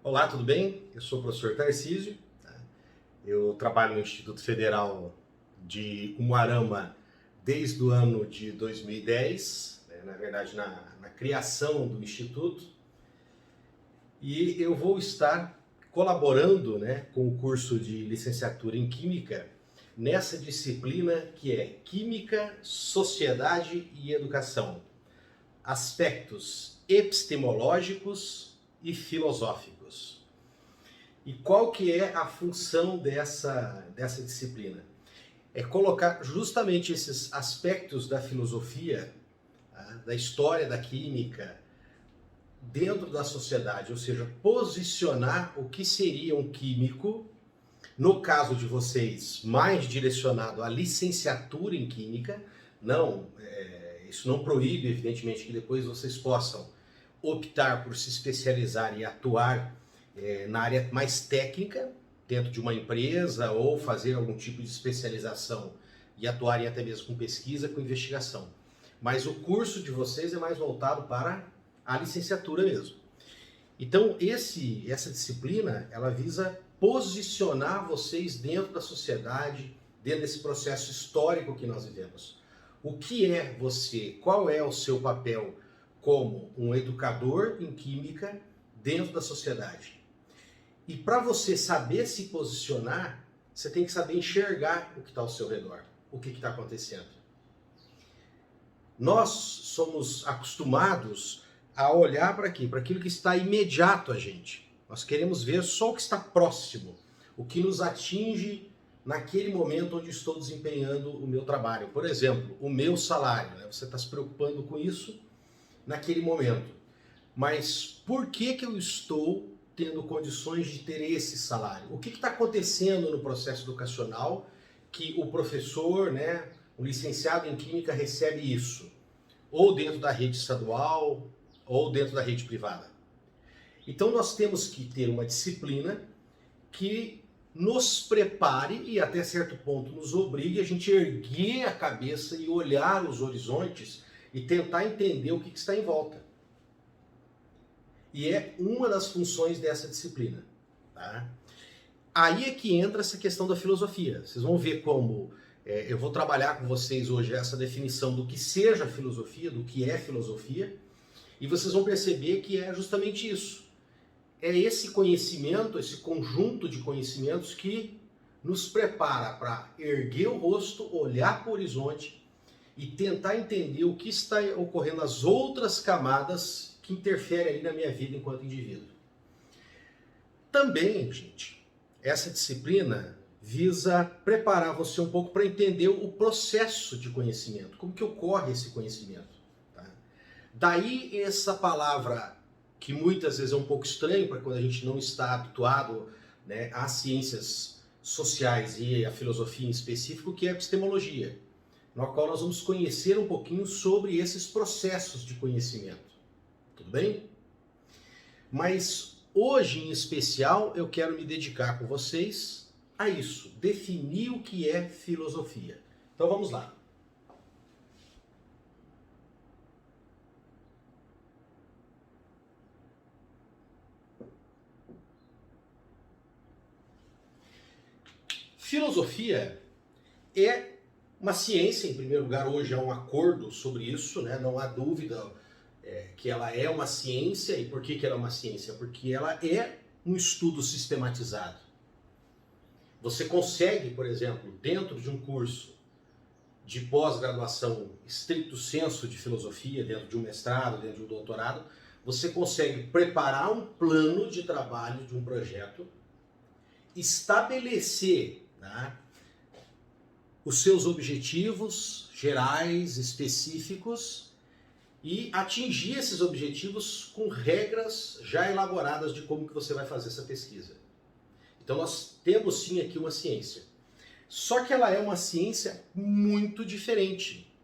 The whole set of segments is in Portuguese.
Olá, tudo bem? Eu sou o professor Tarcísio, tá? Eu trabalho no Instituto Federal de Umuarama desde o ano de 2010, né? Na verdade na criação do Instituto, e eu vou estar colaborando, né, com o curso de licenciatura em Química nessa disciplina que é Química, Sociedade e Educação, aspectos epistemológicos e filosóficos. E qual que é a função dessa disciplina? É colocar justamente esses aspectos da filosofia, tá, da história da química, dentro da sociedade, ou seja, posicionar o que seria um químico, no caso de vocês, mais direcionado à licenciatura em química. Não, isso não proíbe, evidentemente, que depois vocês possam optar por se especializar e atuar na área mais técnica, dentro de uma empresa, ou fazer algum tipo de especialização e atuarem até mesmo com pesquisa, com investigação. Mas o curso de vocês é mais voltado para a licenciatura mesmo. Então, essa disciplina, ela visa posicionar vocês dentro da sociedade, dentro desse processo histórico que nós vivemos. O que é você? Qual é o seu papel como um educador em química dentro da sociedade? E para você saber se posicionar, você tem que saber enxergar o que está ao seu redor, o que está acontecendo. Nós somos acostumados a olhar para quê? Para aquilo que está imediato a gente. Nós queremos ver só o que está próximo, o que nos atinge naquele momento onde estou desempenhando o meu trabalho. Por exemplo, o meu salário, né? Você está se preocupando com isso naquele momento. Mas por que eu estou tendo condições de ter esse salário? O que está acontecendo no processo educacional que o professor, né, o licenciado em Química recebe isso? Ou dentro da rede estadual, ou dentro da rede privada. Então nós temos que ter uma disciplina que nos prepare e até certo ponto nos obrigue a gente erguer a cabeça e olhar os horizontes e tentar entender o que está em volta. E é uma das funções dessa disciplina. Tá? Aí é que entra essa questão da filosofia. Vocês vão ver como eu vou trabalhar com vocês hoje essa definição do que seja filosofia, do que é filosofia, e vocês vão perceber que é justamente isso. É esse conhecimento, esse conjunto de conhecimentos que nos prepara para erguer o rosto, olhar para o horizonte e tentar entender o que está ocorrendo nas outras camadas que interferem aí na minha vida enquanto indivíduo. Também, gente, essa disciplina visa preparar você um pouco para entender o processo de conhecimento, como que ocorre esse conhecimento. Tá? Daí essa palavra que muitas vezes é um pouco estranho para quando a gente não está habituado, né, às ciências sociais e à filosofia em específico, que é a epistemologia, na qual nós vamos conhecer um pouquinho sobre esses processos de conhecimento. Tudo bem? Mas hoje em especial eu quero me dedicar com vocês a isso, definir o que é filosofia. Então vamos lá. Filosofia é uma ciência, em primeiro lugar, hoje há um acordo sobre isso, né? Não há dúvida que ela é uma ciência. E por que ela é uma ciência? Porque ela é um estudo sistematizado. Você consegue, por exemplo, dentro de um curso de pós-graduação estricto sensu de filosofia, dentro de um mestrado, dentro de um doutorado, você consegue preparar um plano de trabalho de um projeto, estabelecer, né, os seus objetivos gerais, específicos, e atingir esses objetivos com regras já elaboradas de como que você vai fazer essa pesquisa. Então nós temos sim aqui uma ciência. Só que ela é uma ciência muito diferente,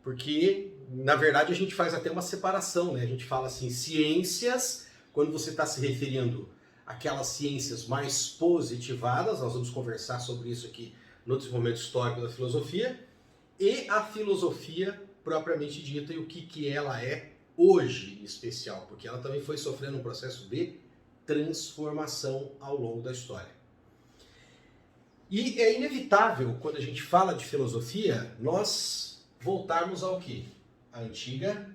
porque na verdade a gente faz até uma separação, né? A gente fala assim, ciências, quando você está se referindo àquelas ciências mais positivadas, nós vamos conversar sobre isso aqui no desenvolvimento histórico da filosofia, e a filosofia propriamente dita e o que ela é hoje em especial, porque ela também foi sofrendo um processo de transformação ao longo da história. E é inevitável, quando a gente fala de filosofia, nós voltarmos ao quê? A antiga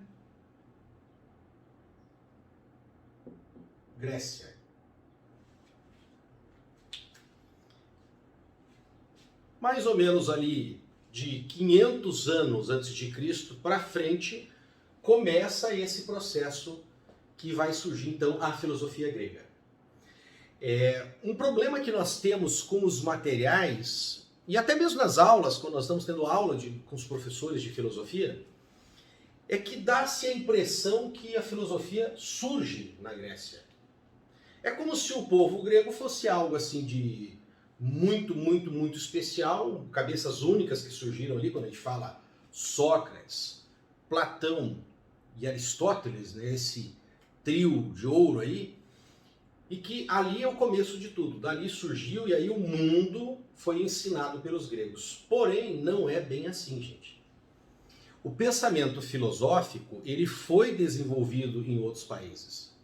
Grécia. Mais ou menos ali de 500 anos antes de Cristo para frente, começa esse processo que vai surgir então a filosofia grega. Um problema que nós temos com os materiais, e até mesmo nas aulas, quando nós estamos tendo aula com os professores de filosofia, é que dá-se a impressão que a filosofia surge na Grécia. É como se o povo grego fosse algo assim de muito especial, cabeças únicas que surgiram ali, quando a gente fala Sócrates, Platão e Aristóteles, né, esse trio de ouro aí, e que ali é o começo de tudo, dali surgiu e aí o mundo foi ensinado pelos gregos. Porém, não é bem assim, gente. O pensamento filosófico, ele foi desenvolvido em outros países.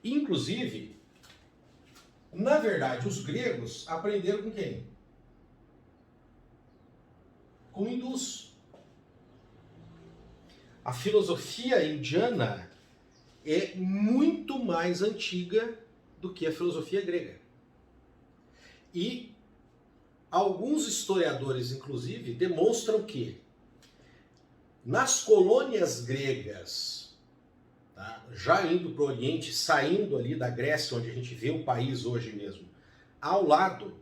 Inclusive, na verdade, os gregos aprenderam com quem? Com hindus. A filosofia indiana é muito mais antiga do que a filosofia grega. E alguns historiadores, inclusive, demonstram que nas colônias gregas, tá, já indo para o Oriente, saindo ali da Grécia, onde a gente vê o país hoje mesmo, ao lado,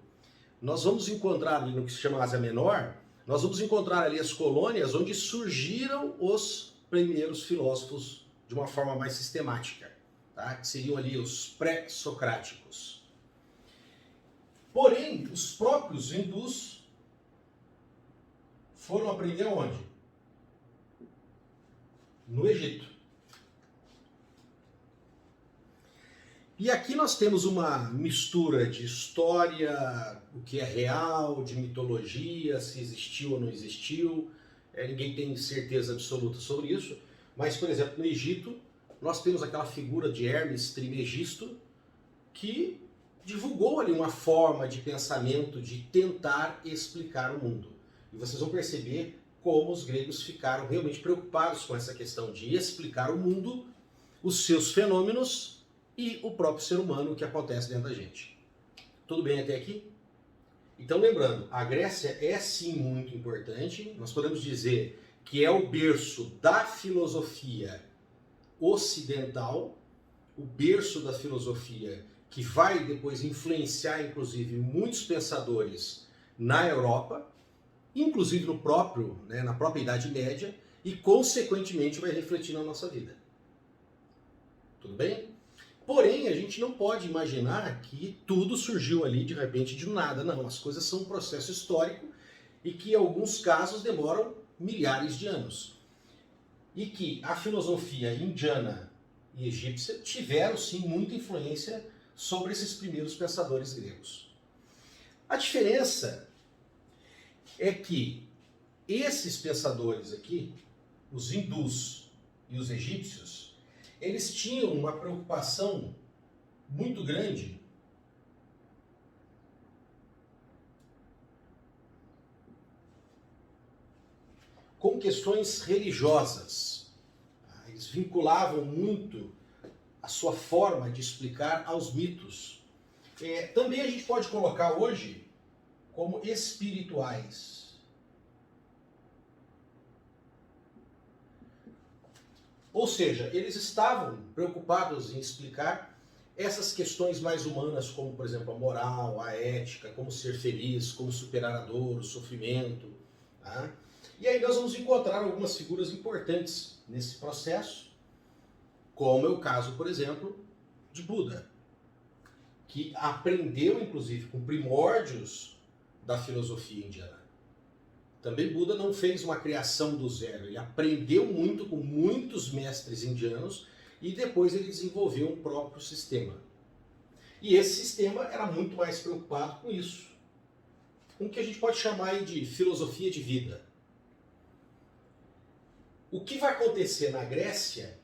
nós vamos encontrar ali no que se chama Ásia Menor, nós vamos encontrar ali as colônias onde surgiram os primeiros filósofos de uma forma mais sistemática. Tá? Que seriam ali os pré-socráticos. Porém, os próprios hindus foram aprender onde? No Egito. E aqui nós temos uma mistura de história, o que é real, de mitologia, se existiu ou não existiu. Ninguém tem certeza absoluta sobre isso. Mas, por exemplo, no Egito, nós temos aquela figura de Hermes Trismegisto que divulgou ali uma forma de pensamento de tentar explicar o mundo. E vocês vão perceber como os gregos ficaram realmente preocupados com essa questão de explicar o mundo, os seus fenômenos e o próprio ser humano que acontece dentro da gente. Tudo bem até aqui? Então, lembrando, a Grécia é sim muito importante. Nós podemos dizer que é o berço da filosofia ocidental, o berço da filosofia que vai depois influenciar, inclusive, muitos pensadores na Europa, inclusive na própria Idade Média, e, consequentemente, vai refletir na nossa vida. Tudo bem? Porém, a gente não pode imaginar que tudo surgiu ali, de repente, de nada. Não, as coisas são um processo histórico e que, em alguns casos, demoram milhares de anos. E que a filosofia indiana e egípcia tiveram, sim, muita influência sobre esses primeiros pensadores gregos. A diferença é que esses pensadores aqui, os hindus e os egípcios, eles tinham uma preocupação muito grande com questões religiosas. Eles vinculavam muito a sua forma de explicar aos mitos. Também a gente pode colocar hoje como espirituais. Ou seja, eles estavam preocupados em explicar essas questões mais humanas, como, por exemplo, a moral, a ética, como ser feliz, como superar a dor, o sofrimento. Tá? E aí nós vamos encontrar algumas figuras importantes nesse processo, como é o caso, por exemplo, de Buda, que aprendeu, inclusive, com primórdios da filosofia indiana. Também Buda não fez uma criação do zero, ele aprendeu muito com muitos mestres indianos e depois ele desenvolveu um próprio sistema. E esse sistema era muito mais preocupado com isso, com o que a gente pode chamar de filosofia de vida. O que vai acontecer na Grécia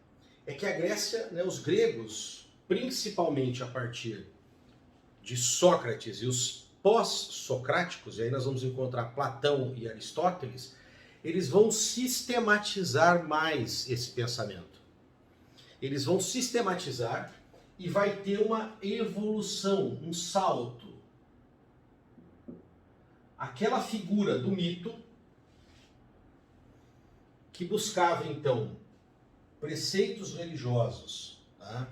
é que a Grécia, os gregos, principalmente a partir de Sócrates e os pós-socráticos, e aí nós vamos encontrar Platão e Aristóteles, eles vão sistematizar mais esse pensamento. Eles vão sistematizar e vai ter uma evolução, um salto. Aquela figura do mito que buscava, então, preceitos religiosos, tá?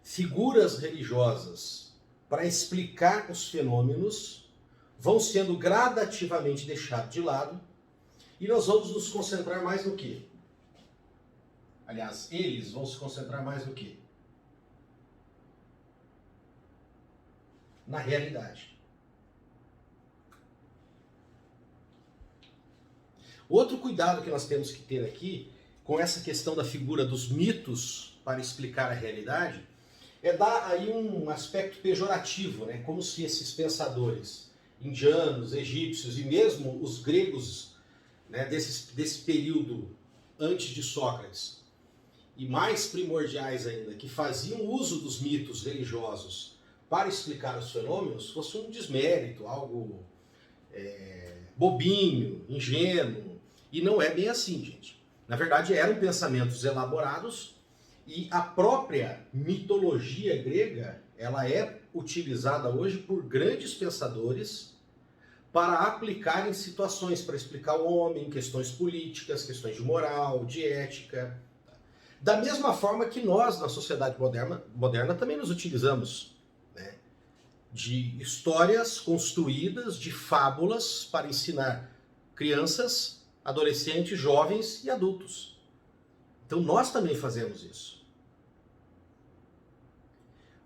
Figuras religiosas para explicar os fenômenos, vão sendo gradativamente deixados de lado e nós vamos nos concentrar mais no quê? Aliás, eles vão se concentrar mais no quê? Na realidade. Outro cuidado que nós temos que ter aqui com essa questão da figura dos mitos para explicar a realidade é dar aí um aspecto pejorativo, né? Como se esses pensadores indianos, egípcios e mesmo os gregos, né, desse período antes de Sócrates, e mais primordiais ainda, que faziam uso dos mitos religiosos para explicar os fenômenos, fosse um desmérito, algo bobinho, ingênuo, e não é bem assim, gente. Na verdade, eram pensamentos elaborados. E a própria mitologia grega, ela é utilizada hoje por grandes pensadores para aplicar em situações, para explicar o homem, questões políticas, questões de moral, de ética. Da mesma forma que nós, na sociedade moderna também nos utilizamos, né, de histórias construídas, de fábulas para ensinar crianças, adolescentes, jovens e adultos. Então nós também fazemos isso.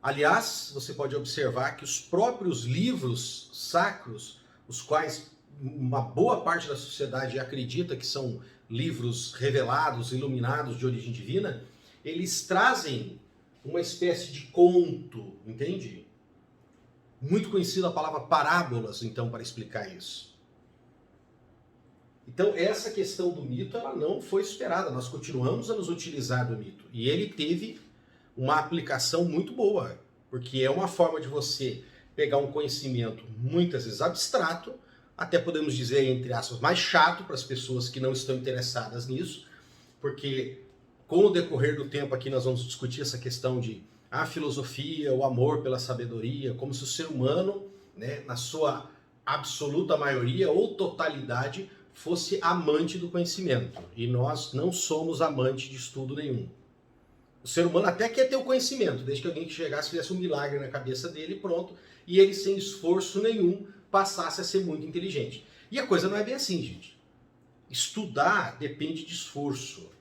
Aliás, você pode observar que os próprios livros sacros, os quais uma boa parte da sociedade acredita que são livros revelados, iluminados de origem divina, eles trazem uma espécie de conto, entende? Muito conhecida a palavra parábolas, então, para explicar isso. Então, essa questão do mito, ela não foi superada. Nós continuamos a nos utilizar do mito. E ele teve uma aplicação muito boa, porque é uma forma de você pegar um conhecimento muitas vezes abstrato, até podemos dizer, entre aspas, mais chato para as pessoas que não estão interessadas nisso, porque com o decorrer do tempo aqui nós vamos discutir essa questão de a filosofia, o amor pela sabedoria, como se o ser humano, né, na sua absoluta maioria ou totalidade, fosse amante do conhecimento. E nós não somos amantes de estudo nenhum. O ser humano até quer ter o conhecimento, desde que alguém que chegasse fizesse um milagre na cabeça dele e pronto, e ele sem esforço nenhum passasse a ser muito inteligente. E a coisa não é bem assim, gente. Estudar depende de esforço.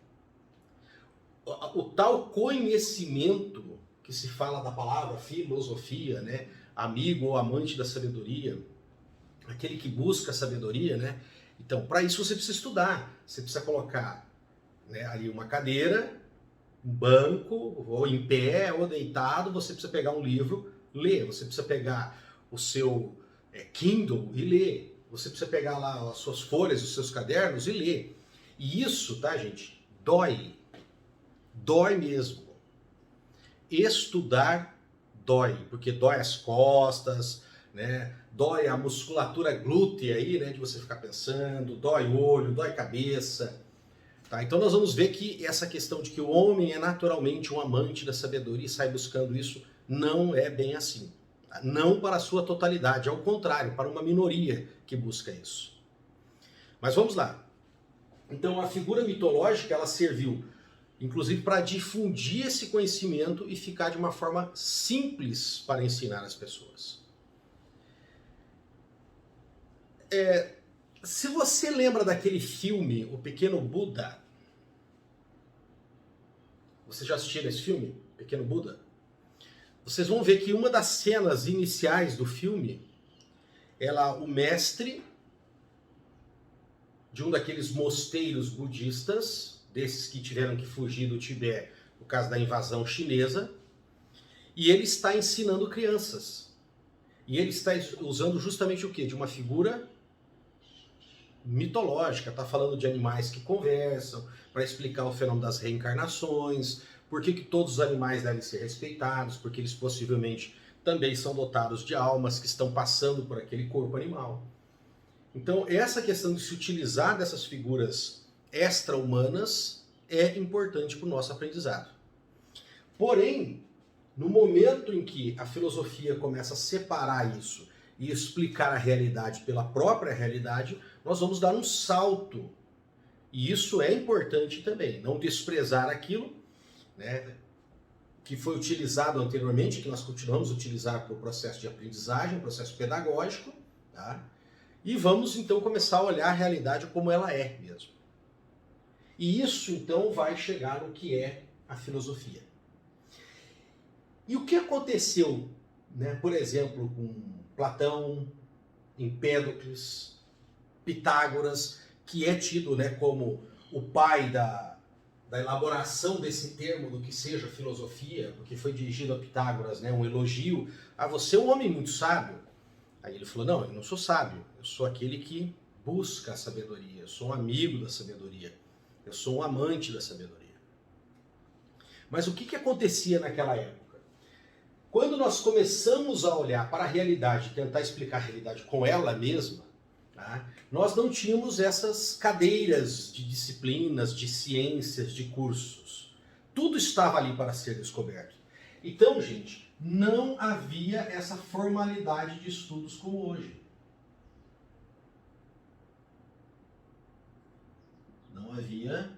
O tal conhecimento que se fala da palavra filosofia, né, amigo ou amante da sabedoria, aquele que busca a sabedoria, né? Então, para isso você precisa estudar. Você precisa colocar, né, ali uma cadeira, um banco, ou em pé, ou deitado, você precisa pegar um livro, ler. Você precisa pegar o seu Kindle e ler. Você precisa pegar lá as suas folhas, os seus cadernos e ler. E isso, tá, gente, dói. Dói mesmo. Estudar dói, porque dói as costas, né? Dói a musculatura glútea aí, né, de você ficar pensando, dói o olho, dói a cabeça. Tá? Então nós vamos ver que essa questão de que o homem é naturalmente um amante da sabedoria e sai buscando isso, não é bem assim. Tá? Não para a sua totalidade, ao contrário, para uma minoria que busca isso. Mas vamos lá. Então a figura mitológica, ela serviu inclusive para difundir esse conhecimento e ficar de uma forma simples para ensinar as pessoas. Se você lembra daquele filme, O Pequeno Buda, você já assistiu esse filme, Pequeno Buda? Vocês vão ver que uma das cenas iniciais do filme, o mestre de um daqueles mosteiros budistas, desses que tiveram que fugir do Tibete por causa da invasão chinesa, e ele está ensinando crianças. E ele está usando justamente o quê? De uma figura mitológica, está falando de animais que conversam, para explicar o fenômeno das reencarnações, por que todos os animais devem ser respeitados, porque eles possivelmente também são dotados de almas que estão passando por aquele corpo animal. Então, essa questão de se utilizar dessas figuras extra-humanas é importante para o nosso aprendizado. Porém, no momento em que a filosofia começa a separar isso e explicar a realidade pela própria realidade, nós vamos dar um salto. E isso é importante também, não desprezar aquilo, né, que foi utilizado anteriormente, que nós continuamos a utilizar para o processo de aprendizagem, processo pedagógico, tá? E vamos então começar a olhar a realidade como ela é mesmo. E isso então vai chegar no que é a filosofia. E o que aconteceu, né, por exemplo, com Platão, Empédocles, Pitágoras, que é tido, né, como o pai da elaboração desse termo do que seja filosofia, porque foi dirigido a Pitágoras, né, um elogio, a você é um homem muito sábio. Aí ele falou, não, eu não sou sábio, eu sou aquele que busca a sabedoria, eu sou um amigo da sabedoria, eu sou um amante da sabedoria. Mas o que acontecia naquela época? Quando nós começamos a olhar para a realidade e tentar explicar a realidade com ela mesma, tá, nós não tínhamos essas cadeiras de disciplinas, de ciências, de cursos. Tudo estava ali para ser descoberto. Então, gente, não havia essa formalidade de estudos como hoje. Não havia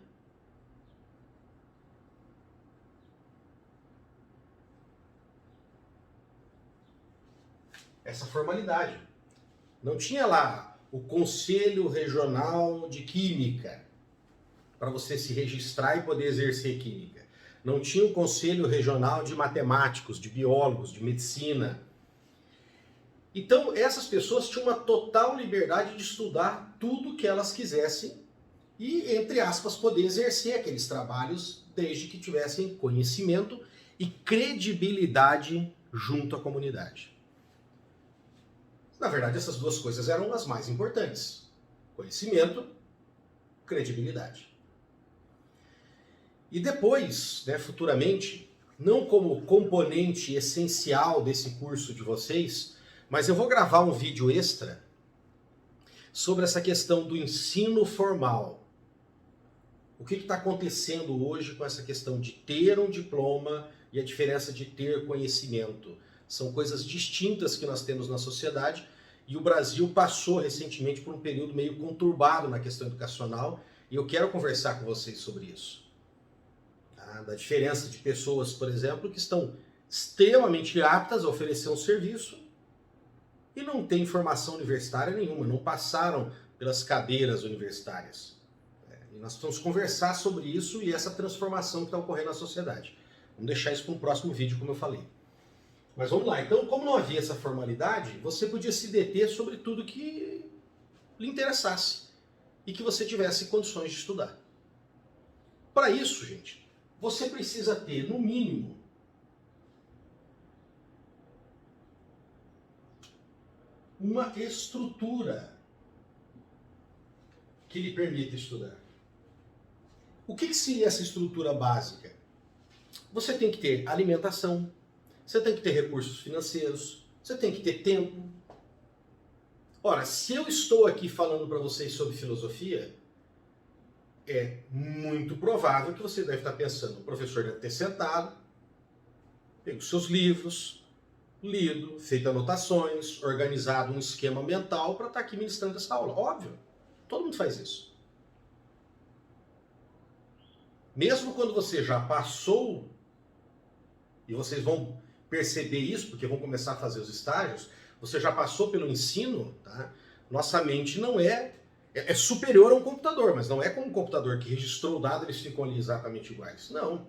essa formalidade. Não tinha lá o Conselho Regional de Química para você se registrar e poder exercer química. Não tinha o Conselho Regional de Matemáticos, de Biólogos, de Medicina. Então, essas pessoas tinham uma total liberdade de estudar tudo que elas quisessem e, entre aspas, poder exercer aqueles trabalhos desde que tivessem conhecimento e credibilidade junto à comunidade. Na verdade, essas duas coisas eram as mais importantes. Conhecimento, credibilidade. E depois, né, futuramente, não como componente essencial desse curso de vocês, mas eu vou gravar um vídeo extra sobre essa questão do ensino formal. O que está acontecendo hoje com essa questão de ter um diploma e a diferença de ter conhecimento? São coisas distintas que nós temos na sociedade e o Brasil passou recentemente por um período meio conturbado na questão educacional e eu quero conversar com vocês sobre isso. Da diferença de pessoas, por exemplo, que estão extremamente aptas a oferecer um serviço e não têm formação universitária nenhuma, não passaram pelas cadeiras universitárias. E nós vamos conversar sobre isso e essa transformação que está ocorrendo na sociedade. Vamos deixar isso para um próximo vídeo, como eu falei. Mas vamos lá, então, como não havia essa formalidade, você podia se deter sobre tudo que lhe interessasse e que você tivesse condições de estudar. Para isso, gente, você precisa ter, no mínimo, uma estrutura que lhe permita estudar. O que seria essa estrutura básica? Você tem que ter alimentação, você tem que ter recursos financeiros, você tem que ter tempo. Ora, se eu estou aqui falando para vocês sobre filosofia, é muito provável que você deve estar pensando, o professor deve ter sentado, pego seus livros, lido, feito anotações, organizado um esquema mental para estar aqui ministrando essa aula. Óbvio, todo mundo faz isso. Mesmo quando você já passou, e vocês vão perceber isso, porque vão começar a fazer os estágios, você já passou pelo ensino, tá? Nossa mente não é superior a um computador, mas não é como um computador que registrou o dado e eles ficam ali exatamente iguais. Não.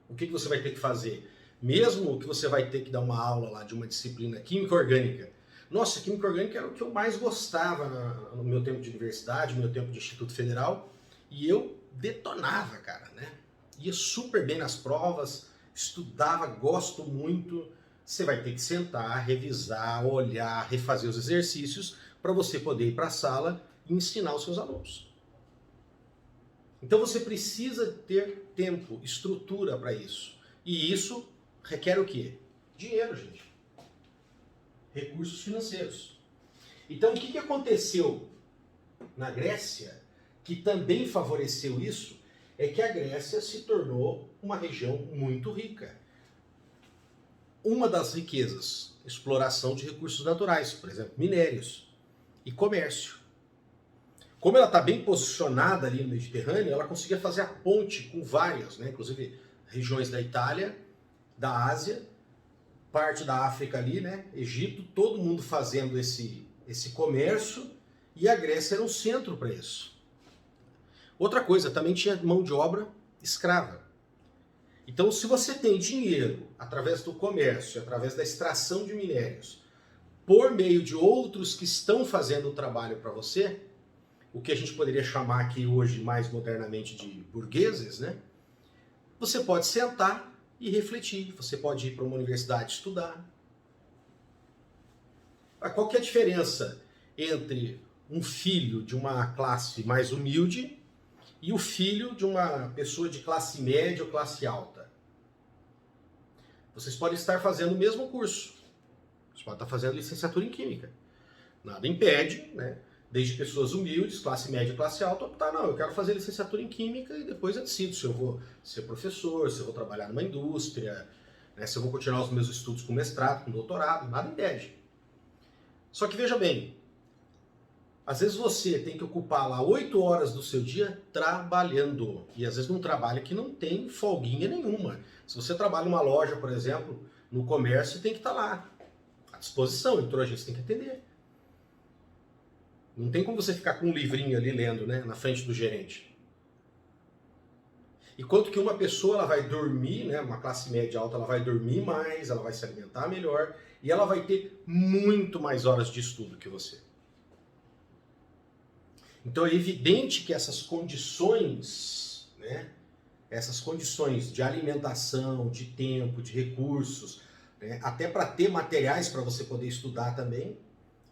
O que você vai ter que fazer? Mesmo que você vai ter que dar uma aula lá de uma disciplina química orgânica. Nossa, química orgânica era o que eu mais gostava no meu tempo de universidade, no meu tempo de Instituto Federal, e eu detonava, cara, né? Ia super bem nas provas, estudava, gosto muito. Você vai ter que sentar, revisar, olhar, refazer os exercícios para você poder ir para a sala e ensinar os seus alunos. Então você precisa ter tempo, estrutura para isso. E isso requer o quê? Dinheiro, gente. Recursos financeiros. Então o que aconteceu na Grécia, que também favoreceu isso, é que a Grécia se tornou uma região muito rica. Uma das riquezas, exploração de recursos naturais, por exemplo, minérios e comércio. Como ela está bem posicionada ali no Mediterrâneo, ela conseguia fazer a ponte com várias, né, inclusive regiões da Itália, da Ásia, parte da África ali, né, Egito, todo mundo fazendo esse comércio, e a Grécia era um centro para isso. Outra coisa, também tinha mão de obra escrava. Então, se você tem dinheiro através do comércio, através da extração de minérios, por meio de outros que estão fazendo o trabalho para você, o que a gente poderia chamar aqui hoje mais modernamente de burgueses, né? Você pode sentar e refletir, você pode ir para uma universidade estudar. Qual que é a diferença entre um filho de uma classe mais humilde e o filho de uma pessoa de classe média ou classe alta? Vocês podem estar fazendo o mesmo curso. Vocês podem estar fazendo licenciatura em Química. Nada impede, né? Desde pessoas humildes, classe média e classe alta, optar, não, eu quero fazer licenciatura em Química e depois eu decido se eu vou ser professor, se eu vou trabalhar numa indústria, né, se eu vou continuar os meus estudos com mestrado, com doutorado, nada impede. Só que veja bem, às vezes você tem que ocupar lá 8 horas do seu dia trabalhando. E às vezes num trabalho que não tem folguinha nenhuma. Se você trabalha numa loja, por exemplo, no comércio, tem que estar lá, à disposição, entrou a gente tem que atender. Não tem como você ficar com um livrinho ali lendo, né, na frente do gerente. Enquanto que uma pessoa ela vai dormir, né, uma classe média alta, ela vai dormir mais, ela vai se alimentar melhor e ela vai ter muito mais horas de estudo que você. Então é evidente que essas condições, né, essas condições de alimentação, de tempo, de recursos, né, até para ter materiais para você poder estudar também,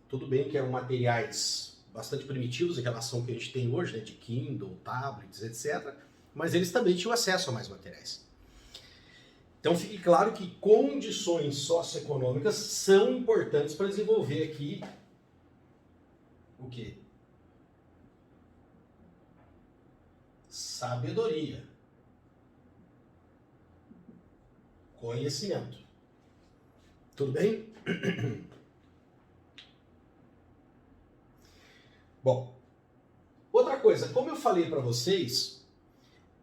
tudo bem que eram materiais bastante primitivos em relação ao que a gente tem hoje, né, de Kindle, tablets, etc., mas eles também tinham acesso a mais materiais. Então fique claro que condições socioeconômicas são importantes para desenvolver aqui o quê? Sabedoria. Conhecimento. Tudo bem? Bom, outra coisa, como eu falei para vocês,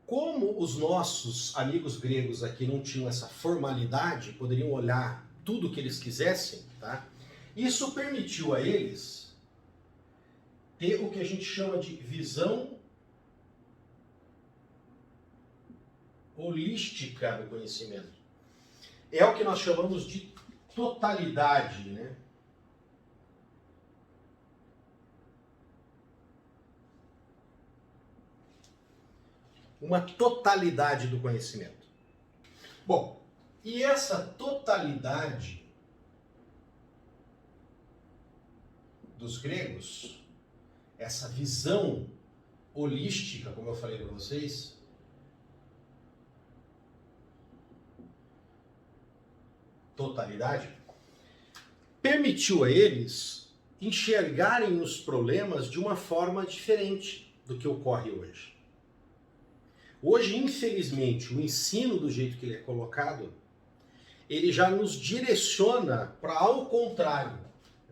como os nossos amigos gregos aqui não tinham essa formalidade, poderiam olhar tudo o que eles quisessem, tá? Isso permitiu a eles ter o que a gente chama de visão holística do conhecimento. É o que nós chamamos de totalidade, né? Uma totalidade do conhecimento. Bom, e essa totalidade dos gregos, essa visão holística, como eu falei para vocês, totalidade, permitiu a eles enxergarem os problemas de uma forma diferente do que ocorre hoje. Hoje, infelizmente, o ensino do jeito que ele é colocado, ele já nos direciona para ao contrário.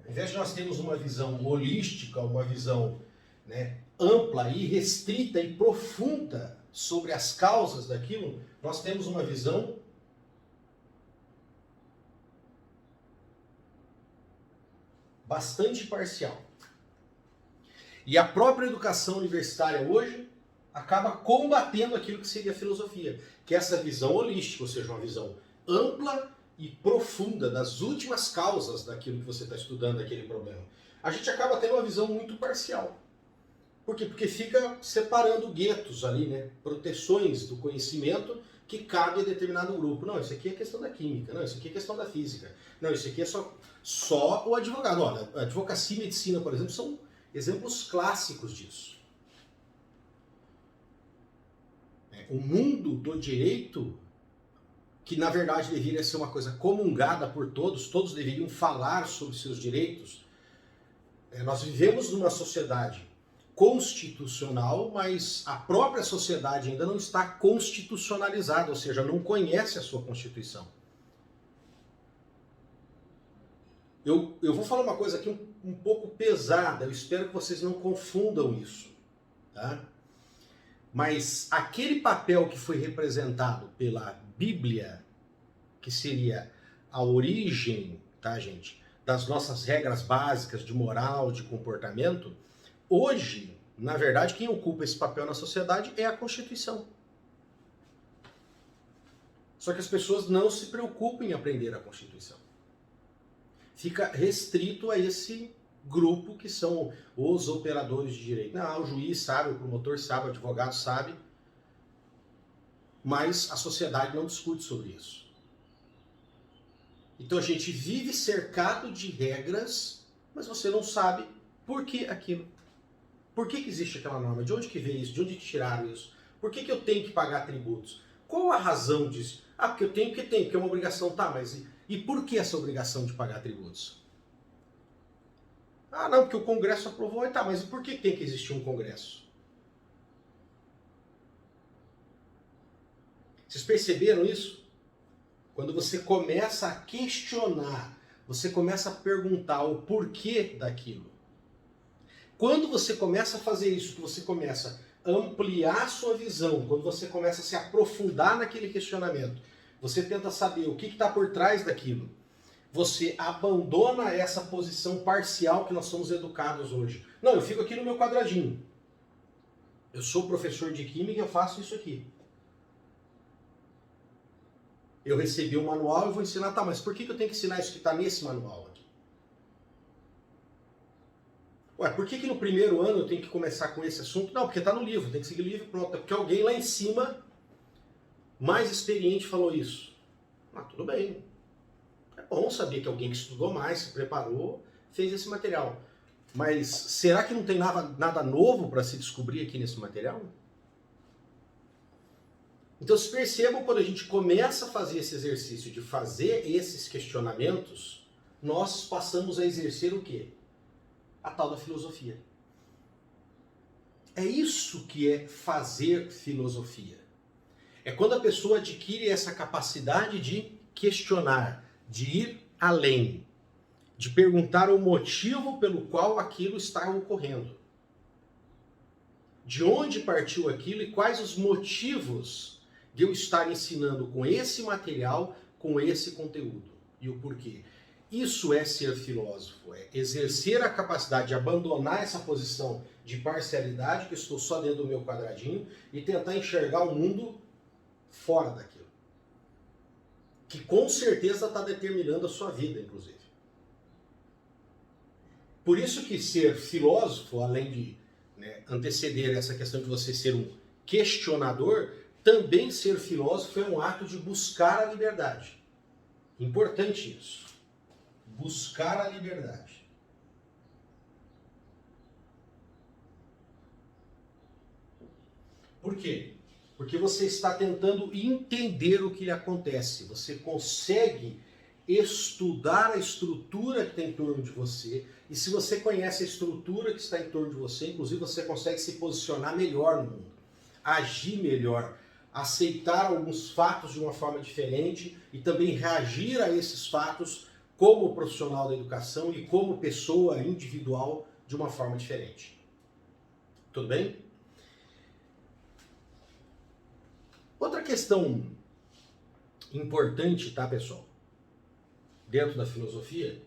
Ao invés de nós termos uma visão holística, uma visão, né, ampla e restrita e profunda sobre as causas daquilo, nós temos uma visão bastante parcial. E a própria educação universitária hoje acaba combatendo aquilo que seria a filosofia, que é essa visão holística, ou seja, uma visão ampla e profunda das últimas causas daquilo que você está estudando, daquele problema. A gente acaba tendo uma visão muito parcial. Por quê? Porque fica separando guetos ali, né? Proteções do conhecimento que cabe a determinado grupo. Não, isso aqui é questão da química, não, isso aqui é questão da física, não, isso aqui é só o advogado. Olha, a advocacia e medicina, por exemplo, são exemplos clássicos disso. O mundo do direito, que na verdade deveria ser uma coisa comungada por todos, todos deveriam falar sobre seus direitos. Nós vivemos numa sociedade constitucional, mas a própria sociedade ainda não está constitucionalizada, ou seja, não conhece a sua Constituição. Eu vou falar uma coisa aqui um pouco pesada, eu espero que vocês não confundam isso, tá? Mas aquele papel que foi representado pela Bíblia, que seria a origem, tá, gente, das nossas regras básicas de moral, de comportamento, hoje, na verdade, quem ocupa esse papel na sociedade é a Constituição. Só que as pessoas não se preocupam em aprender a Constituição. Fica restrito a esse grupo que são os operadores de direito. Não, o juiz sabe, o promotor sabe, o advogado sabe, mas a sociedade não discute sobre isso. Então a gente vive cercado de regras, mas você não sabe por que aquilo. Por que existe aquela norma? De onde que veio isso? De onde que tiraram isso? Por que eu tenho que pagar tributos? Qual a razão disso? Ah, porque eu tenho, porque é uma obrigação. Tá, mas e por que essa obrigação de pagar tributos? Ah, não, porque o Congresso aprovou. Tá, mas e por que tem que existir um Congresso? Vocês perceberam isso? Quando você começa a questionar, você começa a perguntar o porquê daquilo. Quando você começa a fazer isso, que você começa a ampliar a sua visão, quando você começa a se aprofundar naquele questionamento, você tenta saber o que está por trás daquilo, você abandona essa posição parcial que nós somos educados hoje. Não, eu fico aqui no meu quadradinho. Eu sou professor de química e eu faço isso aqui. Eu recebi um manual e vou ensinar, tá, mas por que eu tenho que ensinar isso que está nesse manual aqui? Ué, por que no primeiro ano eu tenho que começar com esse assunto? Não, porque está no livro, tem que seguir o livro e pronto. É porque alguém lá em cima, mais experiente, falou isso. Ah, tudo bem. É bom saber que alguém que estudou mais, se preparou, fez esse material. Mas será que não tem nada novo para se descobrir aqui nesse material? Então, se percebam, quando a gente começa a fazer esse exercício de fazer esses questionamentos, nós passamos a exercer o quê? A tal da filosofia. É isso que é fazer filosofia. É quando a pessoa adquire essa capacidade de questionar, de ir além, de perguntar o motivo pelo qual aquilo está ocorrendo. De onde partiu aquilo e quais os motivos de eu estar ensinando com esse material, com esse conteúdo. E o porquê. Isso é ser filósofo, é exercer a capacidade de abandonar essa posição de parcialidade, que eu estou só dentro do meu quadradinho, e tentar enxergar o mundo fora daquilo. Que com certeza está determinando a sua vida, inclusive. Por isso que ser filósofo, além de anteceder essa questão de você ser um questionador, também ser filósofo é um ato de buscar a liberdade. Importante isso. Buscar a liberdade. Por quê? Porque você está tentando entender o que lhe acontece. Você consegue estudar a estrutura que tem em torno de você. E se você conhece a estrutura que está em torno de você, inclusive você consegue se posicionar melhor no mundo. Agir melhor. Aceitar alguns fatos de uma forma diferente e também reagir a esses fatos como profissional da educação e como pessoa individual de uma forma diferente. Tudo bem? Outra questão importante, tá, pessoal? Dentro da filosofia,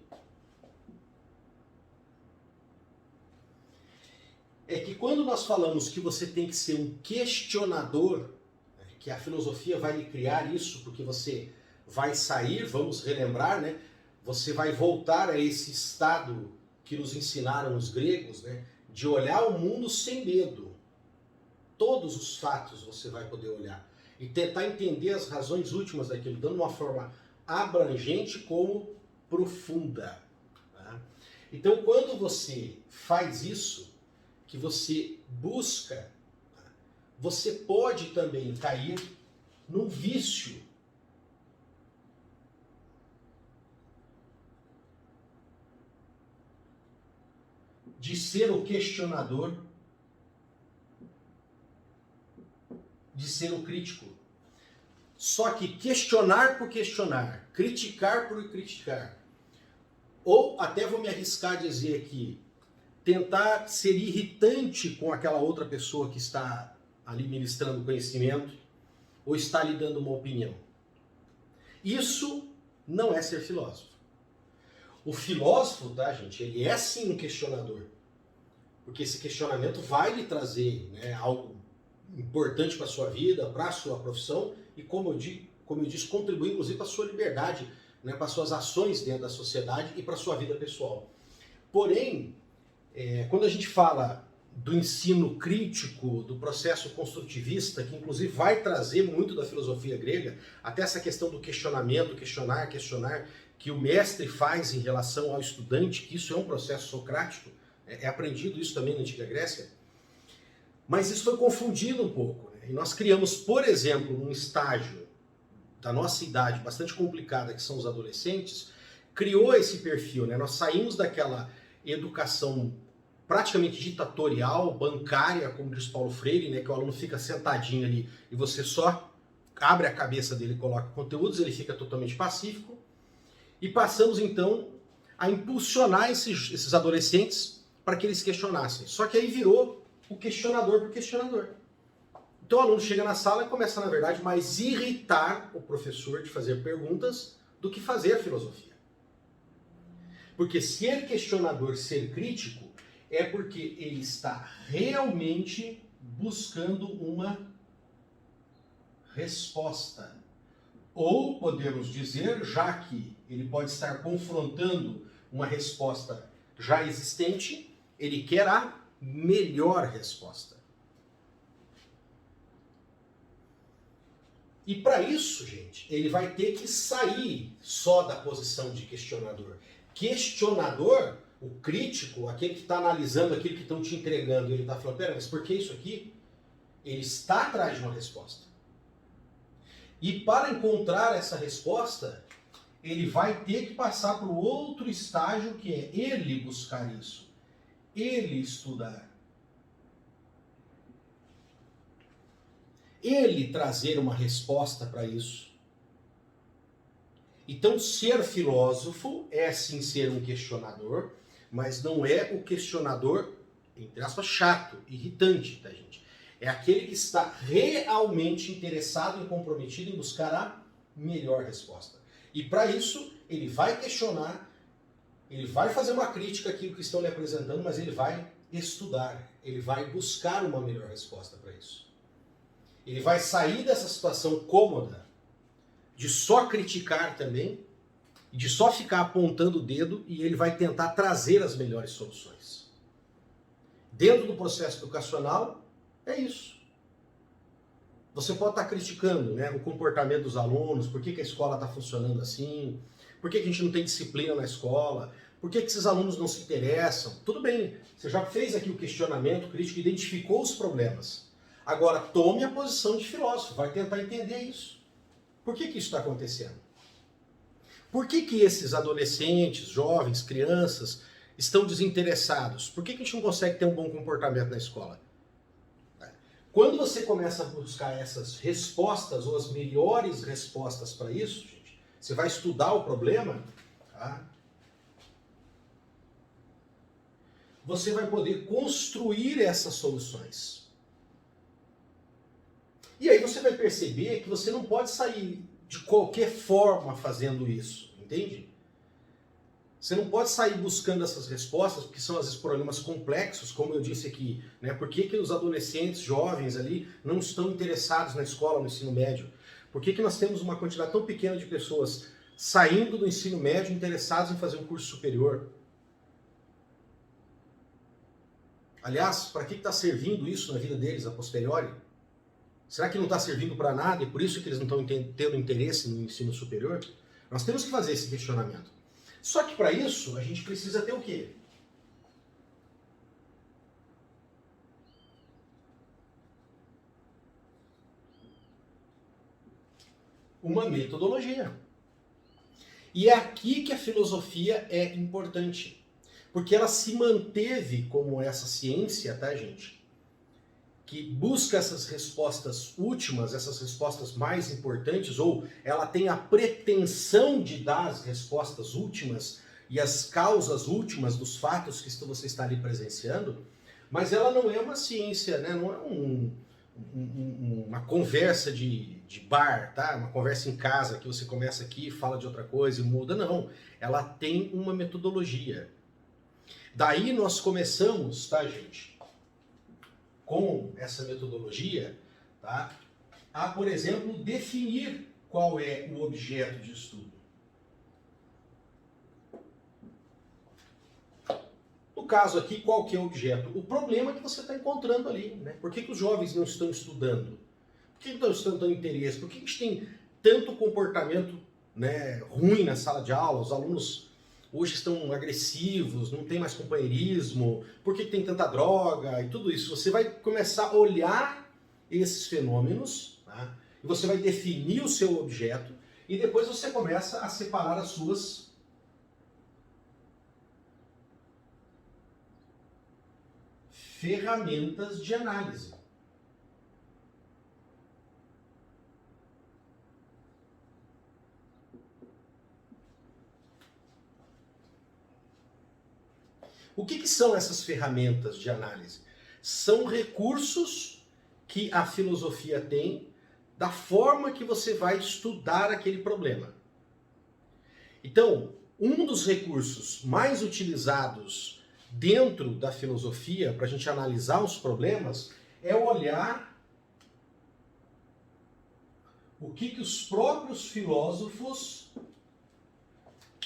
é que quando nós falamos que você tem que ser um questionador, que a filosofia vai lhe criar isso, porque você vai sair, vamos relembrar, né? Você vai voltar a esse estado que nos ensinaram os gregos, né? De olhar o mundo sem medo. Todos os fatos você vai poder olhar e tentar entender as razões últimas daquilo, dando uma forma abrangente como profunda. Tá? Então, quando você faz isso, que você busca você pode também cair num vício de ser o questionador, de ser o crítico. Só que questionar por questionar, criticar por criticar, ou até vou me arriscar a dizer aqui, tentar ser irritante com aquela outra pessoa que está ali ministrando conhecimento, ou está lhe dando uma opinião. Isso não é ser filósofo. O filósofo, tá, gente, ele é sim um questionador. Porque esse questionamento vai lhe trazer, né, algo importante para a sua vida, para a sua profissão e, como eu disse, contribuir inclusive para a sua liberdade, né, para as suas ações dentro da sociedade e para a sua vida pessoal. Porém, quando a gente fala do ensino crítico, do processo construtivista, que inclusive vai trazer muito da filosofia grega, até essa questão do questionamento, questionar, que o mestre faz em relação ao estudante, que isso é um processo socrático, é aprendido isso também na Antiga Grécia, mas isso foi confundido um pouco, né? E nós criamos, por exemplo, um estágio da nossa idade bastante complicada, que são os adolescentes, criou esse perfil, né? Nós saímos daquela educação praticamente ditatorial, bancária, como diz Paulo Freire, né? Que o aluno fica sentadinho ali e você só abre a cabeça dele e coloca conteúdos, ele fica totalmente pacífico, e passamos então a impulsionar esses adolescentes para que eles questionassem. Só que aí virou o questionador por questionador. Então o aluno chega na sala e começa, na verdade, mais irritar o professor de fazer perguntas do que fazer a filosofia. Porque ser questionador, ser crítico, é porque ele está realmente buscando uma resposta. Ou podemos dizer, já que ele pode estar confrontando uma resposta já existente, ele quer a melhor resposta. E para isso, gente, ele vai ter que sair só da posição de questionador. Questionador, o crítico, aquele que está analisando aquilo que estão te entregando, ele está falando, pera, mas por que isso aqui? Ele está atrás de uma resposta. E para encontrar essa resposta, ele vai ter que passar para o outro estágio, que é ele buscar isso. Ele estudar. Ele trazer uma resposta para isso. Então, ser filósofo é sim ser um questionador, mas não é o questionador, entre aspas, chato, irritante, tá, gente? É aquele que está realmente interessado e comprometido em buscar a melhor resposta. E para isso, ele vai questionar, ele vai fazer uma crítica àquilo que estão lhe apresentando, mas ele vai estudar, ele vai buscar uma melhor resposta para isso. Ele vai sair dessa situação cômoda de só criticar também, de só ficar apontando o dedo, e ele vai tentar trazer as melhores soluções. Dentro do processo educacional, é isso. Você pode estar criticando, né, o comportamento dos alunos, por que a escola está funcionando assim, por que a gente não tem disciplina na escola, por que esses alunos não se interessam. Tudo bem, você já fez aqui o questionamento crítico, identificou os problemas. Agora, tome a posição de filósofo, vai tentar entender isso. Por que isso está acontecendo? Por que esses adolescentes, jovens, crianças estão desinteressados? Por que a gente não consegue ter um bom comportamento na escola? Quando você começa a buscar essas respostas, ou as melhores respostas para isso, gente, você vai estudar o problema, tá? Você vai poder construir essas soluções. E aí você vai perceber que você não pode sair de qualquer forma fazendo isso, entende? Você não pode sair buscando essas respostas, porque são às vezes problemas complexos, como eu disse aqui, né? Por que os adolescentes, jovens ali, não estão interessados na escola, no ensino médio? Por que nós temos uma quantidade tão pequena de pessoas saindo do ensino médio interessados em fazer um curso superior? Aliás, para que está servindo isso na vida deles, a posteriori? Será que não está servindo para nada e por isso que eles não estão tendo interesse no ensino superior? Nós temos que fazer esse questionamento. Só que para isso, a gente precisa ter o quê? uma metodologia. E é aqui que a filosofia é importante, porque ela se manteve como essa ciência, tá, gente? Que busca essas respostas últimas, essas respostas mais importantes, ou ela tem a pretensão de dar as respostas últimas e as causas últimas dos fatos que você está ali presenciando, mas ela não é uma ciência, né? Não é uma conversa de bar, tá? Uma conversa em casa que você começa aqui, fala de outra coisa e muda, não. Ela tem uma metodologia. Daí nós começamos, tá, gente, com essa metodologia, tá, a, por exemplo, definir qual é o objeto de estudo. No caso aqui, qual que é o objeto? O problema que você está encontrando ali, né? Por que os jovens não estão estudando? Por que não estão dando interesse? Por que a gente tem tanto comportamento, né, ruim na sala de aula? Os alunos hoje estão agressivos, não tem mais companheirismo, por que tem tanta droga e tudo isso? Você vai começar a olhar esses fenômenos, tá? E você vai definir o seu objeto e depois você começa a separar as suas ferramentas de análise. O que são essas ferramentas de análise? São recursos que a filosofia tem da forma que você vai estudar aquele problema. Então, um dos recursos mais utilizados dentro da filosofia para a gente analisar os problemas é olhar o que os próprios filósofos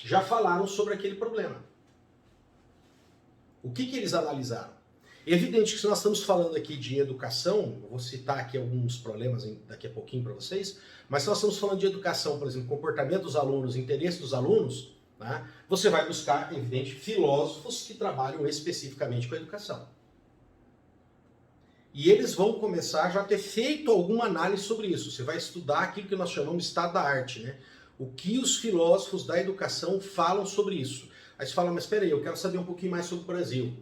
já falaram sobre aquele problema. O que eles analisaram? É evidente que se nós estamos falando aqui de educação, eu vou citar aqui alguns problemas daqui a pouquinho para vocês, mas se nós estamos falando de educação, por exemplo, comportamento dos alunos, interesse dos alunos, né, você vai buscar, evidente, filósofos que trabalham especificamente com a educação. E eles vão começar já a ter feito alguma análise sobre isso. Você vai estudar aquilo que nós chamamos de estado da arte, né? O que os filósofos da educação falam sobre isso. Aí você fala, mas espera aí, eu quero saber um pouquinho mais sobre o Brasil.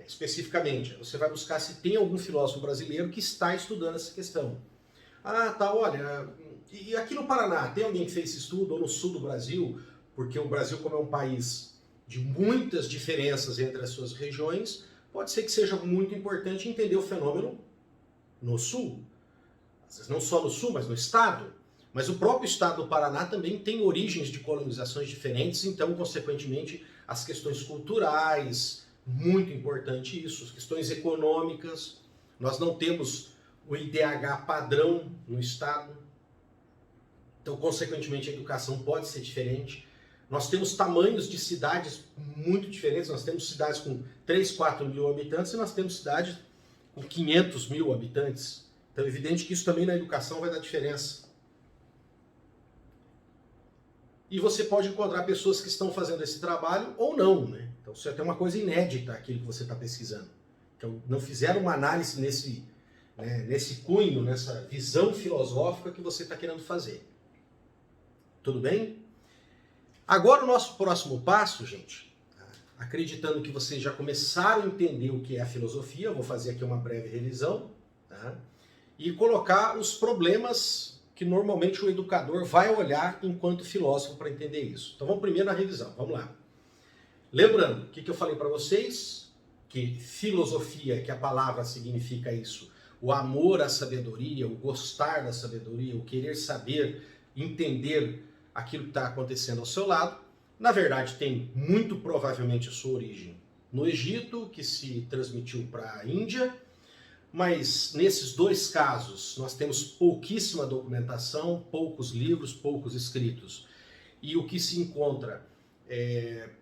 Especificamente, você vai buscar se tem algum filósofo brasileiro que está estudando essa questão. Ah, tá, olha, e aqui no Paraná, tem alguém que fez esse estudo, ou no sul do Brasil? Porque o Brasil, como é um país de muitas diferenças entre as suas regiões, pode ser que seja muito importante entender o fenômeno no sul. Às vezes não só no sul, mas no estado. Mas o próprio estado do Paraná também tem origens de colonizações diferentes, então, consequentemente, as questões culturais, muito importante isso, as questões econômicas. Nós não temos o IDH padrão no estado, então, consequentemente, a educação pode ser diferente. Nós temos tamanhos de cidades muito diferentes, nós temos cidades com 3, 4 mil habitantes e nós temos cidades com 500 mil habitantes. Então é evidente que isso também na educação vai dar diferença. E você pode encontrar pessoas que estão fazendo esse trabalho ou não, né? Então isso é até uma coisa inédita, aquilo que você está pesquisando. Então não fizeram uma análise nesse cunho, nessa visão filosófica que você está querendo fazer. Tudo bem? Agora o nosso próximo passo, gente, acreditando que vocês já começaram a entender o que é a filosofia, eu vou fazer aqui uma breve revisão, tá? E colocar os problemas que normalmente o educador vai olhar enquanto filósofo para entender isso. Então vamos primeiro na revisão, vamos lá. Lembrando, o que eu falei para vocês? Que filosofia, que a palavra significa isso, o amor à sabedoria, o gostar da sabedoria, o querer saber, entender aquilo que está acontecendo ao seu lado, na verdade tem muito provavelmente a sua origem no Egito, que se transmitiu para a Índia, mas nesses dois casos nós temos pouquíssima documentação, poucos livros, poucos escritos. E o que se encontra,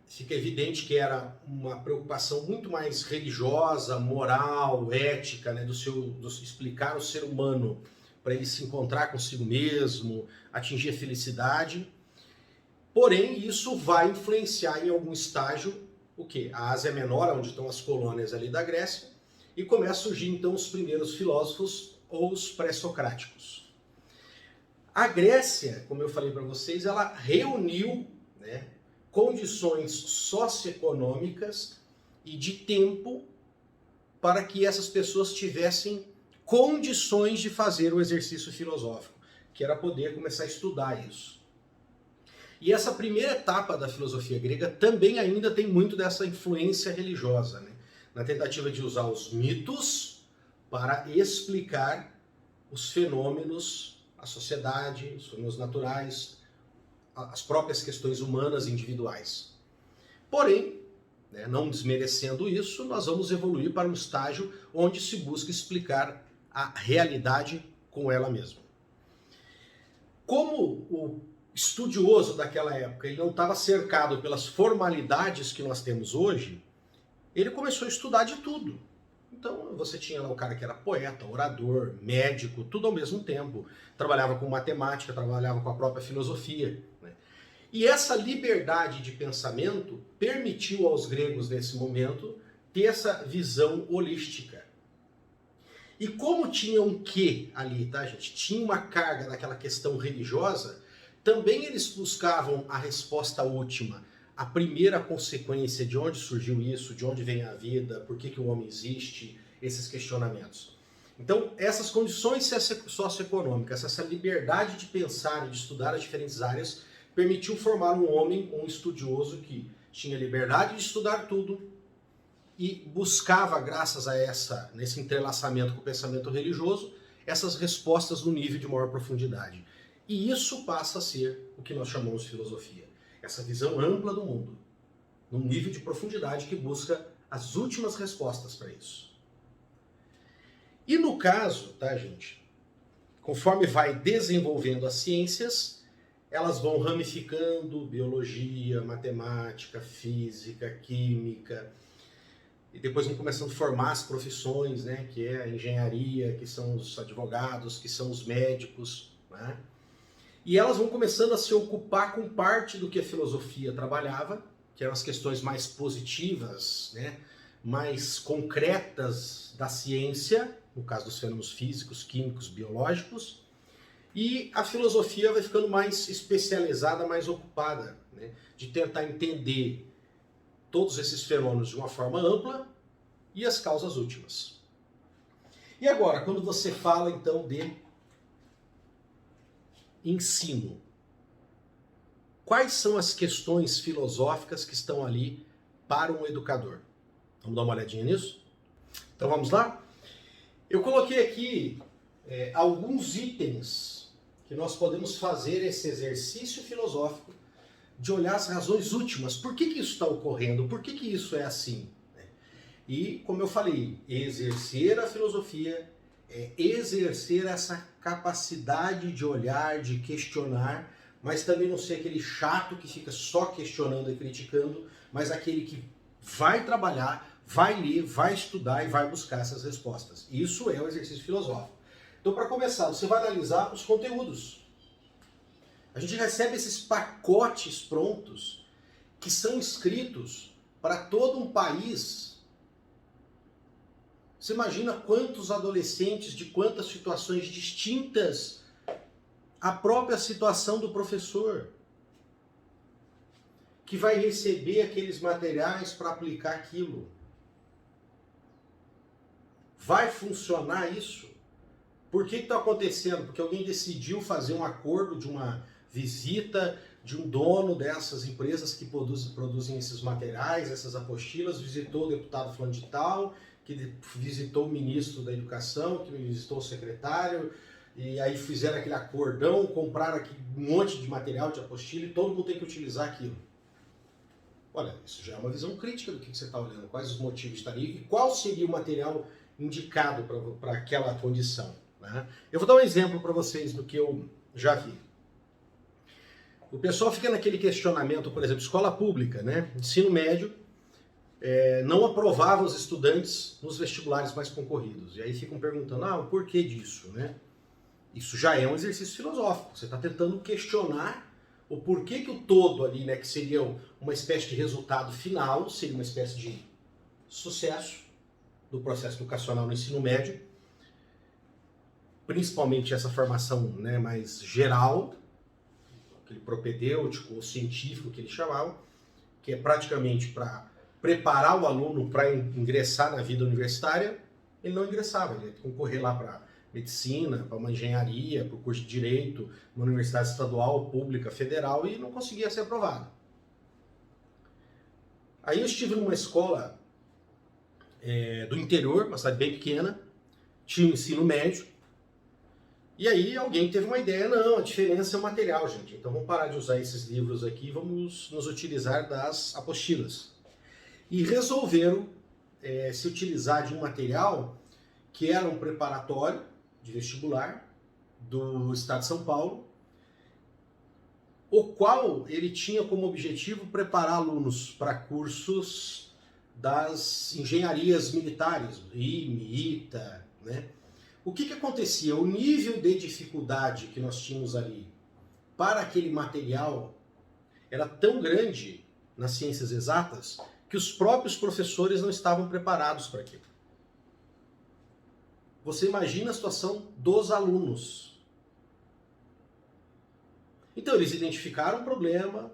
fica evidente que era uma preocupação muito mais religiosa, moral, ética, né, do explicar o ser humano para ele se encontrar consigo mesmo, atingir a felicidade. Porém, isso vai influenciar em algum estágio o quê? A Ásia Menor, onde estão as colônias ali da Grécia, e começa a surgir então os primeiros filósofos ou os pré-socráticos. A Grécia, como eu falei para vocês, ela reuniu, né, condições socioeconômicas e de tempo para que essas pessoas tivessem condições de fazer o exercício filosófico, que era poder começar a estudar isso. E essa primeira etapa da filosofia grega também ainda tem muito dessa influência religiosa, né? Na tentativa de usar os mitos para explicar os fenômenos, a sociedade, os fenômenos naturais, as próprias questões humanas individuais. Porém, né, não desmerecendo isso, nós vamos evoluir para um estágio onde se busca explicar a realidade com ela mesma. Como o estudioso daquela época ele não estava cercado pelas formalidades que nós temos hoje, ele começou a estudar de tudo. Então você tinha lá o cara que era poeta, orador, médico, tudo ao mesmo tempo. Trabalhava com matemática, trabalhava com a própria filosofia, né? E essa liberdade de pensamento permitiu aos gregos nesse momento ter essa visão holística. E como tinha um quê ali, tá, gente? Tinha uma carga daquela questão religiosa, também eles buscavam a resposta última, a primeira consequência de onde surgiu isso, de onde vem a vida, por que o homem existe, esses questionamentos. Então, essas condições socioeconômicas, essa liberdade de pensar e de estudar as diferentes áreas, permitiu formar um homem, um estudioso que tinha liberdade de estudar tudo e buscava, graças a nesse entrelaçamento com o pensamento religioso, essas respostas no nível de maior profundidade. E isso passa a ser o que nós chamamos de filosofia. Essa visão ampla do mundo, num nível de profundidade que busca as últimas respostas para isso. E no caso, tá, gente, conforme vai desenvolvendo as ciências, elas vão ramificando biologia, matemática, física, química, e depois vão começando a formar as profissões, né, que é a engenharia, que são os advogados, que são os médicos, né? E elas vão começando a se ocupar com parte do que a filosofia trabalhava, que eram as questões mais positivas, né, mais concretas da ciência, no caso dos fenômenos físicos, químicos, biológicos, e a filosofia vai ficando mais especializada, mais ocupada, né, de tentar entender todos esses fenômenos de uma forma ampla e as causas últimas. E agora, quando você fala então de ensino, quais são as questões filosóficas que estão ali para um educador? Vamos dar uma olhadinha nisso? Então vamos lá? Eu coloquei aqui alguns itens que nós podemos fazer esse exercício filosófico de olhar as razões últimas. Por que isso está ocorrendo? Por que isso é assim? E, como eu falei, exercer a filosofia é exercer essa capacidade de olhar, de questionar, mas também não ser aquele chato que fica só questionando e criticando, mas aquele que vai trabalhar, vai ler, vai estudar e vai buscar essas respostas. Isso é o exercício filosófico. Então, para começar, você vai analisar os conteúdos. A gente recebe esses pacotes prontos que são escritos para todo um país. Você imagina quantos adolescentes, de quantas situações distintas, a própria situação do professor, que vai receber aqueles materiais para aplicar aquilo. Vai funcionar isso? Por que está acontecendo? Porque alguém decidiu fazer um acordo de uma visita de um dono dessas empresas que produzem esses materiais, essas apostilas, visitou o deputado fulano de tal, que visitou o ministro da Educação, que visitou o secretário, e aí fizeram aquele acordão, compraram aqui um monte de material de apostila e todo mundo tem que utilizar aquilo. Olha, isso já é uma visão crítica do que você está olhando, quais os motivos estariam e qual seria o material indicado para aquela condição, né? Eu vou dar um exemplo para vocês do que eu já vi. O pessoal fica naquele questionamento, por exemplo, escola pública, né? Ensino médio, não aprovava os estudantes nos vestibulares mais concorridos. E aí ficam perguntando, o porquê disso, né? Isso já é um exercício filosófico. Você está tentando questionar o porquê que o todo ali, né, que seria uma espécie de resultado final, seria uma espécie de sucesso do processo educacional no ensino médio, principalmente essa formação, né, mais geral, aquele propedêutico ou científico que eles chamavam, que é praticamente para preparar o aluno para ingressar na vida universitária. Ele não ingressava, ele ia concorrer lá para medicina, para uma engenharia, para o curso de direito, uma universidade estadual, pública, federal, e não conseguia ser aprovado. Aí eu estive numa escola do interior, uma cidade bem pequena, tinha o ensino médio, e aí alguém teve uma ideia, não, a diferença é o material, gente, então vamos parar de usar esses livros aqui, vamos nos utilizar das apostilas. E resolveram se utilizar de um material que era um preparatório de vestibular do estado de São Paulo, o qual ele tinha como objetivo preparar alunos para cursos das engenharias militares, IME, ITA, né? O que acontecia? O nível de dificuldade que nós tínhamos ali para aquele material era tão grande nas ciências exatas que os próprios professores não estavam preparados para aquilo. Você imagina a situação dos alunos. Então eles identificaram o problema,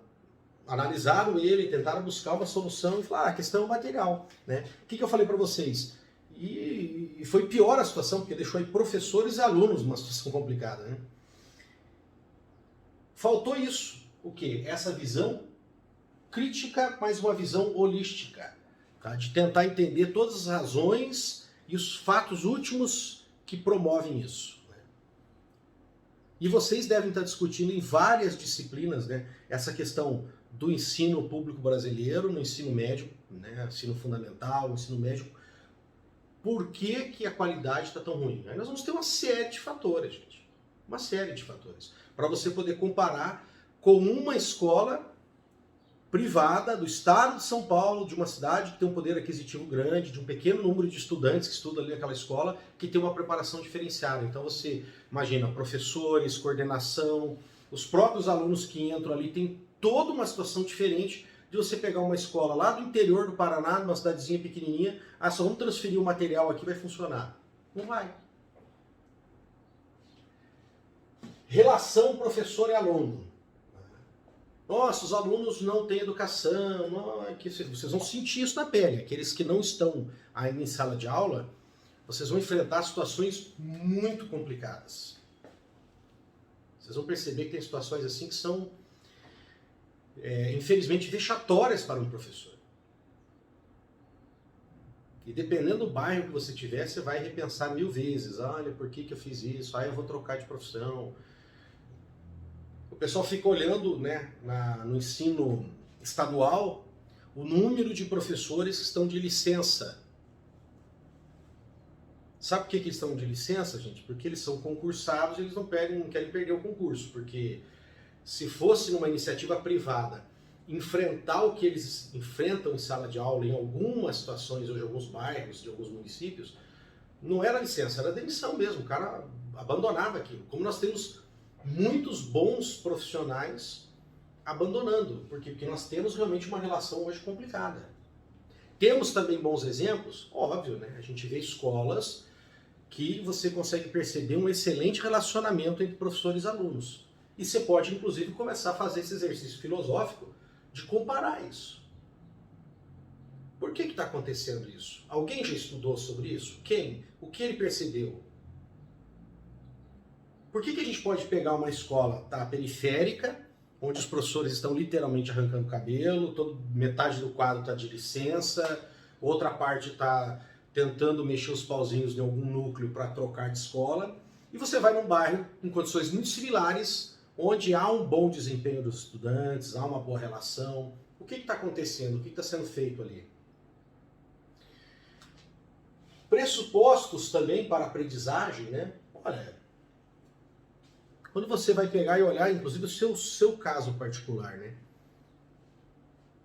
analisaram ele, tentaram buscar uma solução e falaram, a questão é o material, né? O que eu falei para vocês? E foi pior a situação, porque deixou aí professores e alunos numa situação complicada, né? Faltou isso. O quê? Essa visão crítica, mas uma visão holística, tá? De tentar entender todas as razões e os fatos últimos que promovem isso, né? E vocês devem estar discutindo em várias disciplinas, né, essa questão do ensino público brasileiro, no ensino médio, né, ensino fundamental, ensino médio. Por que a qualidade está tão ruim? Aí nós vamos ter uma série de fatores, gente. Uma série de fatores. Para você poder comparar com uma escola privada do estado de São Paulo, de uma cidade que tem um poder aquisitivo grande, de um pequeno número de estudantes que estudam ali naquela escola, que tem uma preparação diferenciada. Então você imagina, professores, coordenação, os próprios alunos que entram ali, tem toda uma situação diferente de você pegar uma escola lá do interior do Paraná, numa cidadezinha pequenininha, só vamos transferir o material aqui, vai funcionar. Não vai. Relação professor e aluno. Nossa, os alunos não têm educação, não, que vocês vão sentir isso na pele. Aqueles que não estão ainda em sala de aula, vocês vão enfrentar situações muito complicadas. Vocês vão perceber que tem situações assim que são, infelizmente, vexatórias para um professor. E dependendo do bairro que você tiver, você vai repensar 1000 vezes. Olha, por que eu fiz isso? Eu vou trocar de profissão. O pessoal fica olhando, né, no ensino estadual, o número de professores que estão de licença. Sabe por que eles estão de licença, gente? Porque eles são concursados e eles não querem perder o concurso. Porque se fosse numa iniciativa privada, enfrentar o que eles enfrentam em sala de aula, em algumas situações, hoje em alguns bairros, de alguns municípios, não era licença, era demissão mesmo. O cara abandonava aquilo. Como nós temos muitos bons profissionais abandonando. Por quê? Porque nós temos realmente uma relação hoje complicada. Temos também bons exemplos? Óbvio, né? A gente vê escolas que você consegue perceber um excelente relacionamento entre professores e alunos. E você pode, inclusive, começar a fazer esse exercício filosófico de comparar isso. Por que está acontecendo isso? Alguém já estudou sobre isso? Quem? O que ele percebeu? Por que a gente pode pegar uma escola periférica, onde os professores estão literalmente arrancando cabelo, metade do quadro está de licença, outra parte está tentando mexer os pauzinhos em algum núcleo para trocar de escola, e você vai num bairro em condições muito similares, onde há um bom desempenho dos estudantes, há uma boa relação. O que está acontecendo? O que está sendo feito ali? Pressupostos também para a aprendizagem, né? Olha, quando você vai pegar e olhar, inclusive, o seu caso particular, né?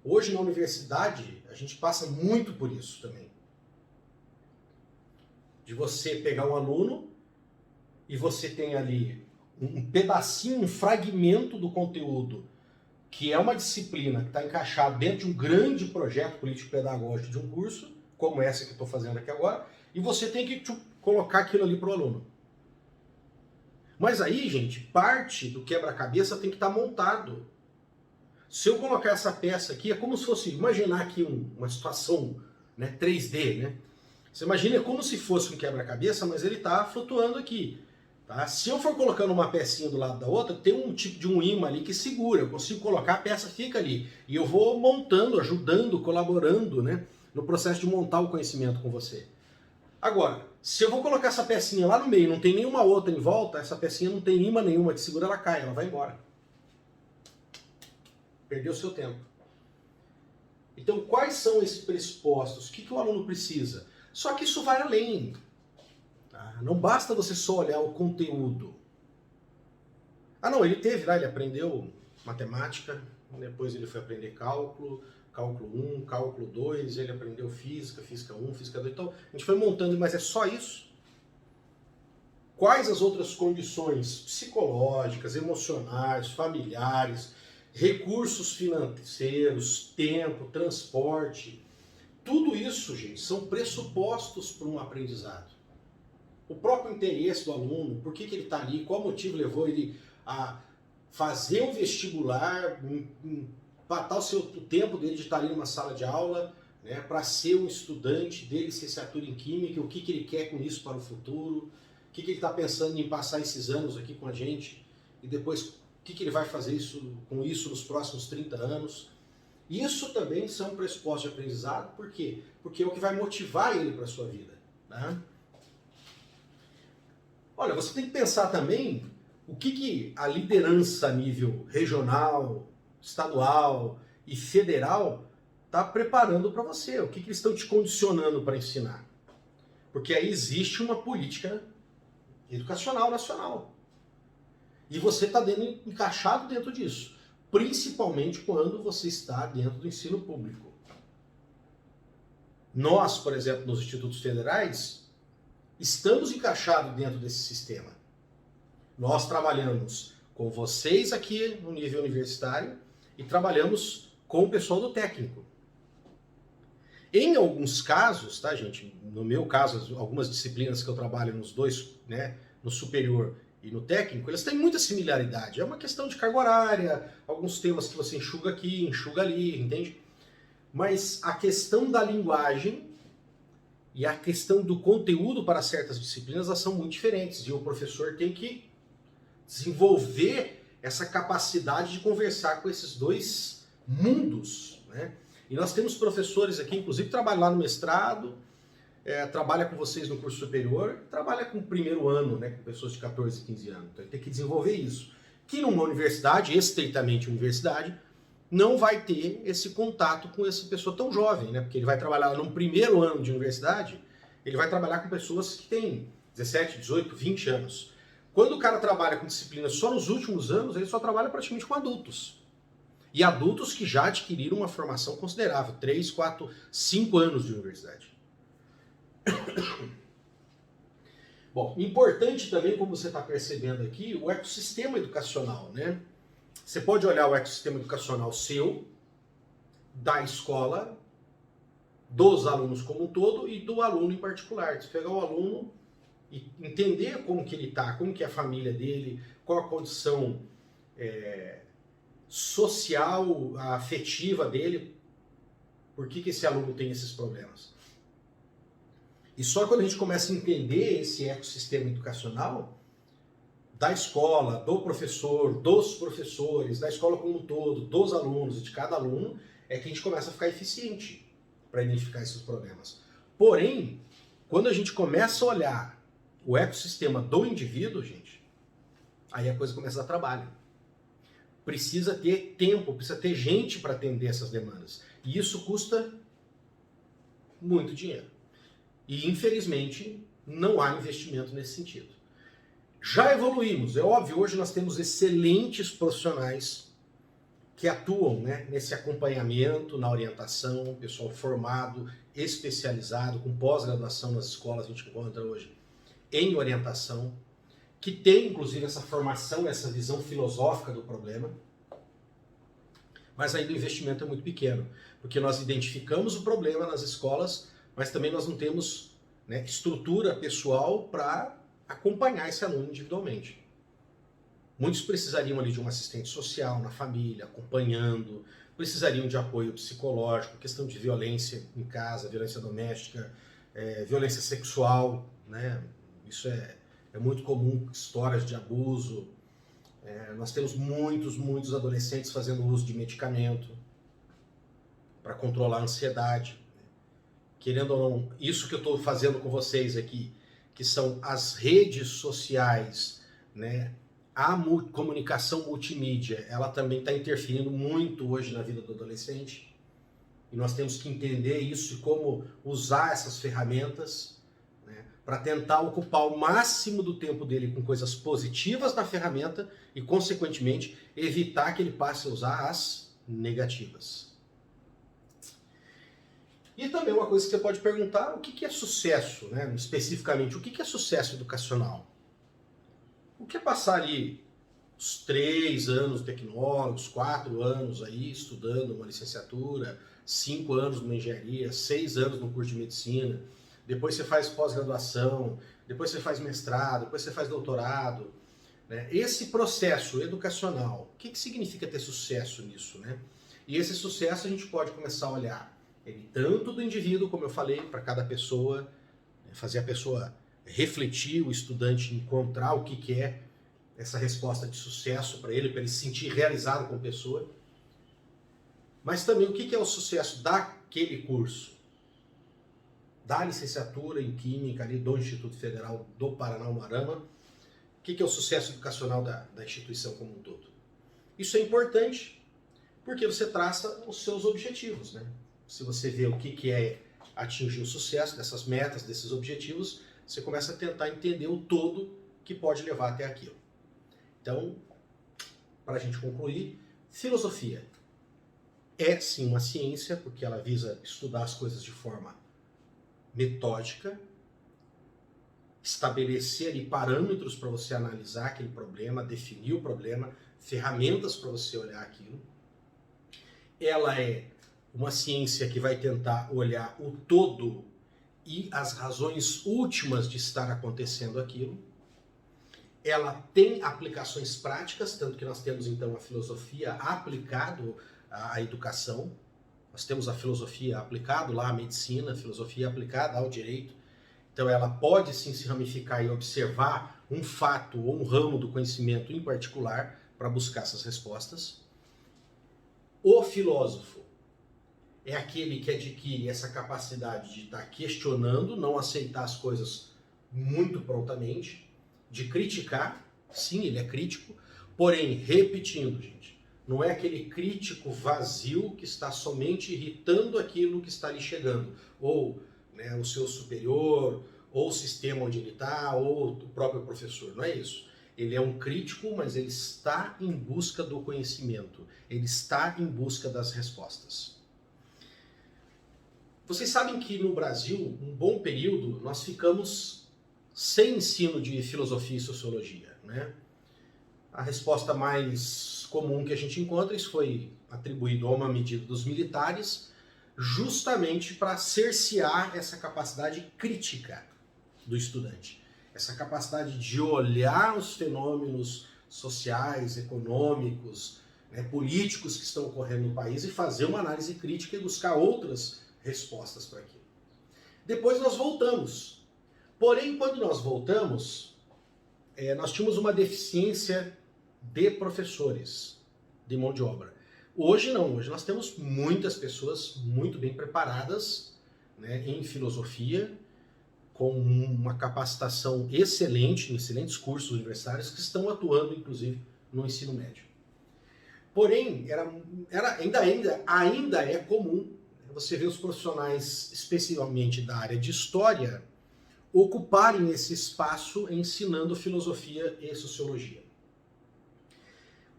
Hoje na universidade, a gente passa muito por isso também. De você pegar um aluno e você tem ali um pedacinho, um fragmento do conteúdo, que é uma disciplina que está encaixada dentro de um grande projeto político-pedagógico de um curso, como essa que eu estou fazendo aqui agora, e você tem que colocar aquilo ali para o aluno. Mas aí, gente, parte do quebra-cabeça tem que estar montado. Se eu colocar essa peça aqui, é como se fosse, imaginar aqui uma situação, né, 3D, né? Você imagina, é como se fosse um quebra-cabeça, mas ele está flutuando aqui. Tá? Se eu for colocando uma pecinha do lado da outra, tem um tipo de um ímã ali que segura, eu consigo colocar, a peça fica ali. E eu vou montando, ajudando, colaborando, né, no processo de montar o conhecimento com você. Agora, se eu vou colocar essa pecinha lá no meio, não tem nenhuma outra em volta, essa pecinha não tem ímã nenhuma que segura, ela cai, ela vai embora. Perdeu o seu tempo. Então, quais são esses pressupostos? O que o aluno precisa? Só que isso vai além. Tá? Não basta você só olhar o conteúdo. Ah não, ele teve lá, ele aprendeu matemática, depois ele foi aprender cálculo, cálculo 1, cálculo 2, ele aprendeu física, física 1, física 2. Então, a gente foi montando, mas é só isso? Quais as outras condições psicológicas, emocionais, familiares, recursos financeiros, tempo, transporte, tudo isso, gente, são pressupostos para um aprendizado. O próprio interesse do aluno, por que ele está ali, qual motivo levou ele a fazer um vestibular, empatar o tempo dele de estar ali numa sala de aula, né, para ser um estudante de licenciatura em Química, o que ele quer com isso para o futuro, o que ele está pensando em passar esses anos aqui com a gente, e depois o que ele vai fazer com isso nos próximos 30 anos. Isso também são pressupostos de aprendizado, por quê? Porque é o que vai motivar ele para a sua vida. Né? Olha, você tem que pensar também o que a liderança a nível regional, estadual e federal está preparando para você, o que eles estão te condicionando para ensinar. Porque aí existe uma política educacional nacional. E você está encaixado dentro disso, principalmente quando você está dentro do ensino público. Nós, por exemplo, nos institutos federais, estamos encaixados dentro desse sistema. Nós trabalhamos com vocês aqui no nível universitário e trabalhamos com o pessoal do técnico. Em alguns casos, tá, gente? No meu caso, algumas disciplinas que eu trabalho nos dois, né, no superior e no técnico, elas têm muita similaridade. É uma questão de carga horária, alguns temas que você enxuga aqui, enxuga ali, entende? Mas a questão da linguagem e a questão do conteúdo para certas disciplinas, elas são muito diferentes. E o professor tem que desenvolver essa capacidade de conversar com esses dois mundos, né? E nós temos professores aqui, inclusive que trabalham lá no mestrado, trabalha com vocês no curso superior, trabalha com o primeiro ano, né, com pessoas de 14, 15 anos. Então ele tem que desenvolver isso. Que numa universidade, estritamente universidade, não vai ter esse contato com essa pessoa tão jovem, né? Porque ele vai trabalhar no primeiro ano de universidade, ele vai trabalhar com pessoas que têm 17, 18, 20 anos. Quando o cara trabalha com disciplina só nos últimos anos, ele só trabalha praticamente com adultos. E adultos que já adquiriram uma formação considerável, 3, 4, 5 anos de universidade. Bom, importante também, como você está percebendo aqui, o ecossistema educacional, né? Você pode olhar o ecossistema educacional seu, da escola, dos alunos como um todo e do aluno em particular. Você pegar o aluno e entender como que ele está, como que é a família dele, qual a condição social, afetiva dele, por que esse aluno tem esses problemas. E só quando a gente começa a entender esse ecossistema educacional, da escola, do professor, dos professores, da escola como um todo, dos alunos e de cada aluno, é que a gente começa a ficar eficiente para identificar esses problemas. Porém, quando a gente começa a olhar o ecossistema do indivíduo, gente, aí a coisa começa a dar trabalho. Precisa ter tempo, precisa ter gente para atender essas demandas. E isso custa muito dinheiro. E, infelizmente, não há investimento nesse sentido. Já evoluímos, é óbvio, hoje nós temos excelentes profissionais que atuam, né, nesse acompanhamento, na orientação, pessoal formado, especializado, com pós-graduação nas escolas, a gente encontra hoje em orientação, que tem, inclusive, essa formação, essa visão filosófica do problema, mas ainda o investimento é muito pequeno, porque nós identificamos o problema nas escolas, mas também nós não temos, né, estrutura pessoal para acompanhar esse aluno individualmente. Muitos precisariam ali de um assistente social na família, acompanhando, precisariam de apoio psicológico, questão de violência em casa, violência doméstica, violência sexual, né? Isso é muito comum, histórias de abuso. Nós temos muitos adolescentes fazendo uso de medicamento para controlar a ansiedade. Querendo ou não, isso que eu estou fazendo com vocês aqui, que são as redes sociais, né? A comunicação multimídia, ela também está interferindo muito hoje na vida do adolescente. E nós temos que entender isso e como usar essas ferramentas, né, para tentar ocupar o máximo do tempo dele com coisas positivas na ferramenta e, consequentemente, evitar que ele passe a usar as negativas. E também uma coisa que você pode perguntar, o que é sucesso, né? Especificamente, o que é sucesso educacional? O que é passar ali os 3 anos tecnólogos, 4 anos aí estudando uma licenciatura, 5 anos numa engenharia, 6 anos no curso de medicina, depois você faz pós-graduação, depois você faz mestrado, depois você faz doutorado, né? Esse processo educacional, o que significa ter sucesso nisso, né? E esse sucesso a gente pode começar a olhar ele tanto do indivíduo, como eu falei, para cada pessoa, fazer a pessoa refletir, o estudante encontrar o que é essa resposta de sucesso para ele se sentir realizado como pessoa. Mas também o que é o sucesso daquele curso, da licenciatura em Química ali do Instituto Federal do Paraná, Umuarama. O que é o sucesso educacional da instituição como um todo? Isso é importante porque você traça os seus objetivos, né? Se você vê o que é atingir o sucesso dessas metas, desses objetivos, você começa a tentar entender o todo que pode levar até aquilo. Então, para a gente concluir, filosofia é sim uma ciência, porque ela visa estudar as coisas de forma metódica, estabelecer ali parâmetros para você analisar aquele problema, definir o problema, ferramentas para você olhar aquilo. Ela é uma ciência que vai tentar olhar o todo e as razões últimas de estar acontecendo aquilo. Ela tem aplicações práticas, tanto que nós temos então a filosofia aplicado à educação. Nós temos a filosofia aplicada lá à medicina, a filosofia aplicada ao direito. Então ela pode sim se ramificar e observar um fato ou um ramo do conhecimento em particular para buscar essas respostas. O filósofo é aquele que adquire essa capacidade de estar questionando, não aceitar as coisas muito prontamente, de criticar. Sim, ele é crítico, porém, repetindo, gente, não é aquele crítico vazio que está somente irritando aquilo que está lhe chegando, ou né, o seu superior, ou o sistema onde ele está, ou o próprio professor, não é isso. Ele é um crítico, mas ele está em busca do conhecimento, ele está em busca das respostas. Vocês sabem que no Brasil, um bom período, nós ficamos sem ensino de filosofia e sociologia, né? A resposta mais comum que a gente encontra, isso foi atribuído a uma medida dos militares, justamente para cercear essa capacidade crítica do estudante. Essa capacidade de olhar os fenômenos sociais, econômicos, né, políticos que estão ocorrendo no país e fazer uma análise crítica e buscar outras respostas para aquilo. Depois nós voltamos. Porém, quando nós voltamos, nós tínhamos uma deficiência de professores, de mão de obra. Hoje não, hoje nós temos muitas pessoas muito bem preparadas, né, em filosofia, com uma capacitação excelente, em excelentes cursos universitários, que estão atuando, inclusive, no ensino médio. Porém, ainda é comum você ver os profissionais, especialmente da área de história, ocuparem esse espaço ensinando filosofia e sociologia.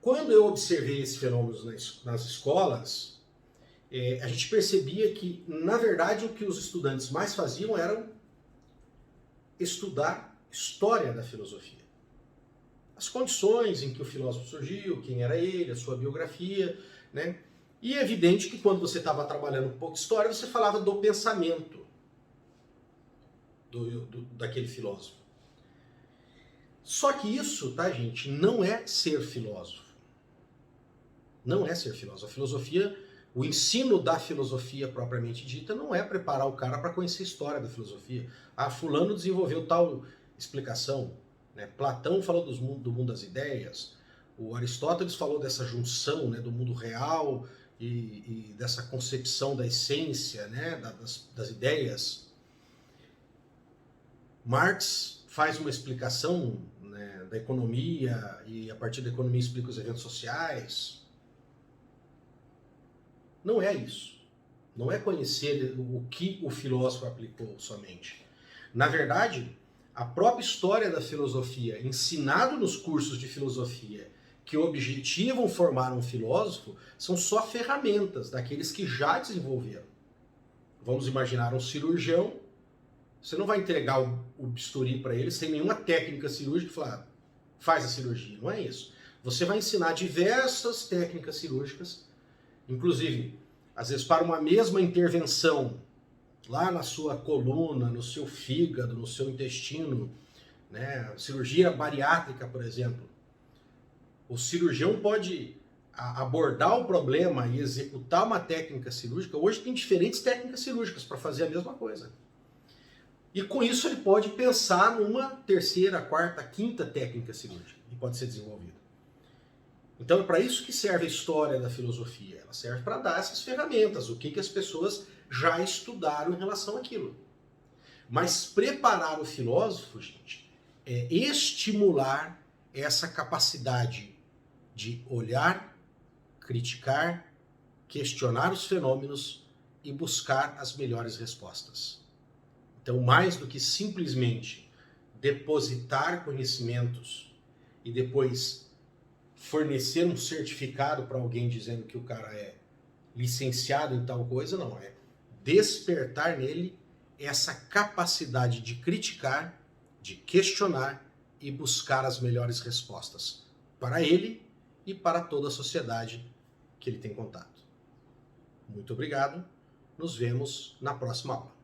Quando eu observei esses fenômenos nas escolas, a gente percebia que, na verdade, o que os estudantes mais faziam era estudar história da filosofia. As condições em que o filósofo surgiu, quem era ele, a sua biografia, né? E é evidente que quando você estava trabalhando um pouco de história, você falava do pensamento daquele filósofo. Só que isso, tá, gente, não é ser filósofo. Não é ser filósofo. A filosofia, o ensino da filosofia propriamente dita não é preparar o cara para conhecer a história da filosofia. Ah, fulano desenvolveu tal explicação, né? Platão falou do mundo das ideias, o Aristóteles falou dessa junção, né, do mundo real e dessa concepção da essência, né, das ideias. Marx faz uma explicação, né, da economia e a partir da economia explica os eventos sociais. Não é isso. Não é conhecer o que o filósofo aplicou somente. Na verdade, a própria história da filosofia, ensinado nos cursos de filosofia que objetivam formar um filósofo, são só ferramentas daqueles que já desenvolveram. Vamos imaginar um cirurgião, você não vai entregar o bisturi para ele sem nenhuma técnica cirúrgica e falar, faz a cirurgia. Não é isso. Você vai ensinar diversas técnicas cirúrgicas, inclusive, às vezes para uma mesma intervenção, lá na sua coluna, no seu fígado, no seu intestino, né? Cirurgia bariátrica, por exemplo. O cirurgião pode abordar o problema e executar uma técnica cirúrgica. Hoje tem diferentes técnicas cirúrgicas para fazer a mesma coisa. E com isso ele pode pensar numa terceira, quarta, quinta técnica cirúrgica que pode ser desenvolvida. Então é para isso que serve a história da filosofia. Ela serve para dar essas ferramentas, o que as pessoas já estudaram em relação àquilo. Mas preparar o filósofo, gente, é estimular essa capacidade de olhar, criticar, questionar os fenômenos e buscar as melhores respostas. Então, mais do que simplesmente depositar conhecimentos e depois fornecer um certificado para alguém dizendo que o cara é licenciado em tal coisa, não. É despertar nele essa capacidade de criticar, de questionar e buscar as melhores respostas para ele e para toda a sociedade que ele tem contato. Muito obrigado. Nos vemos na próxima aula.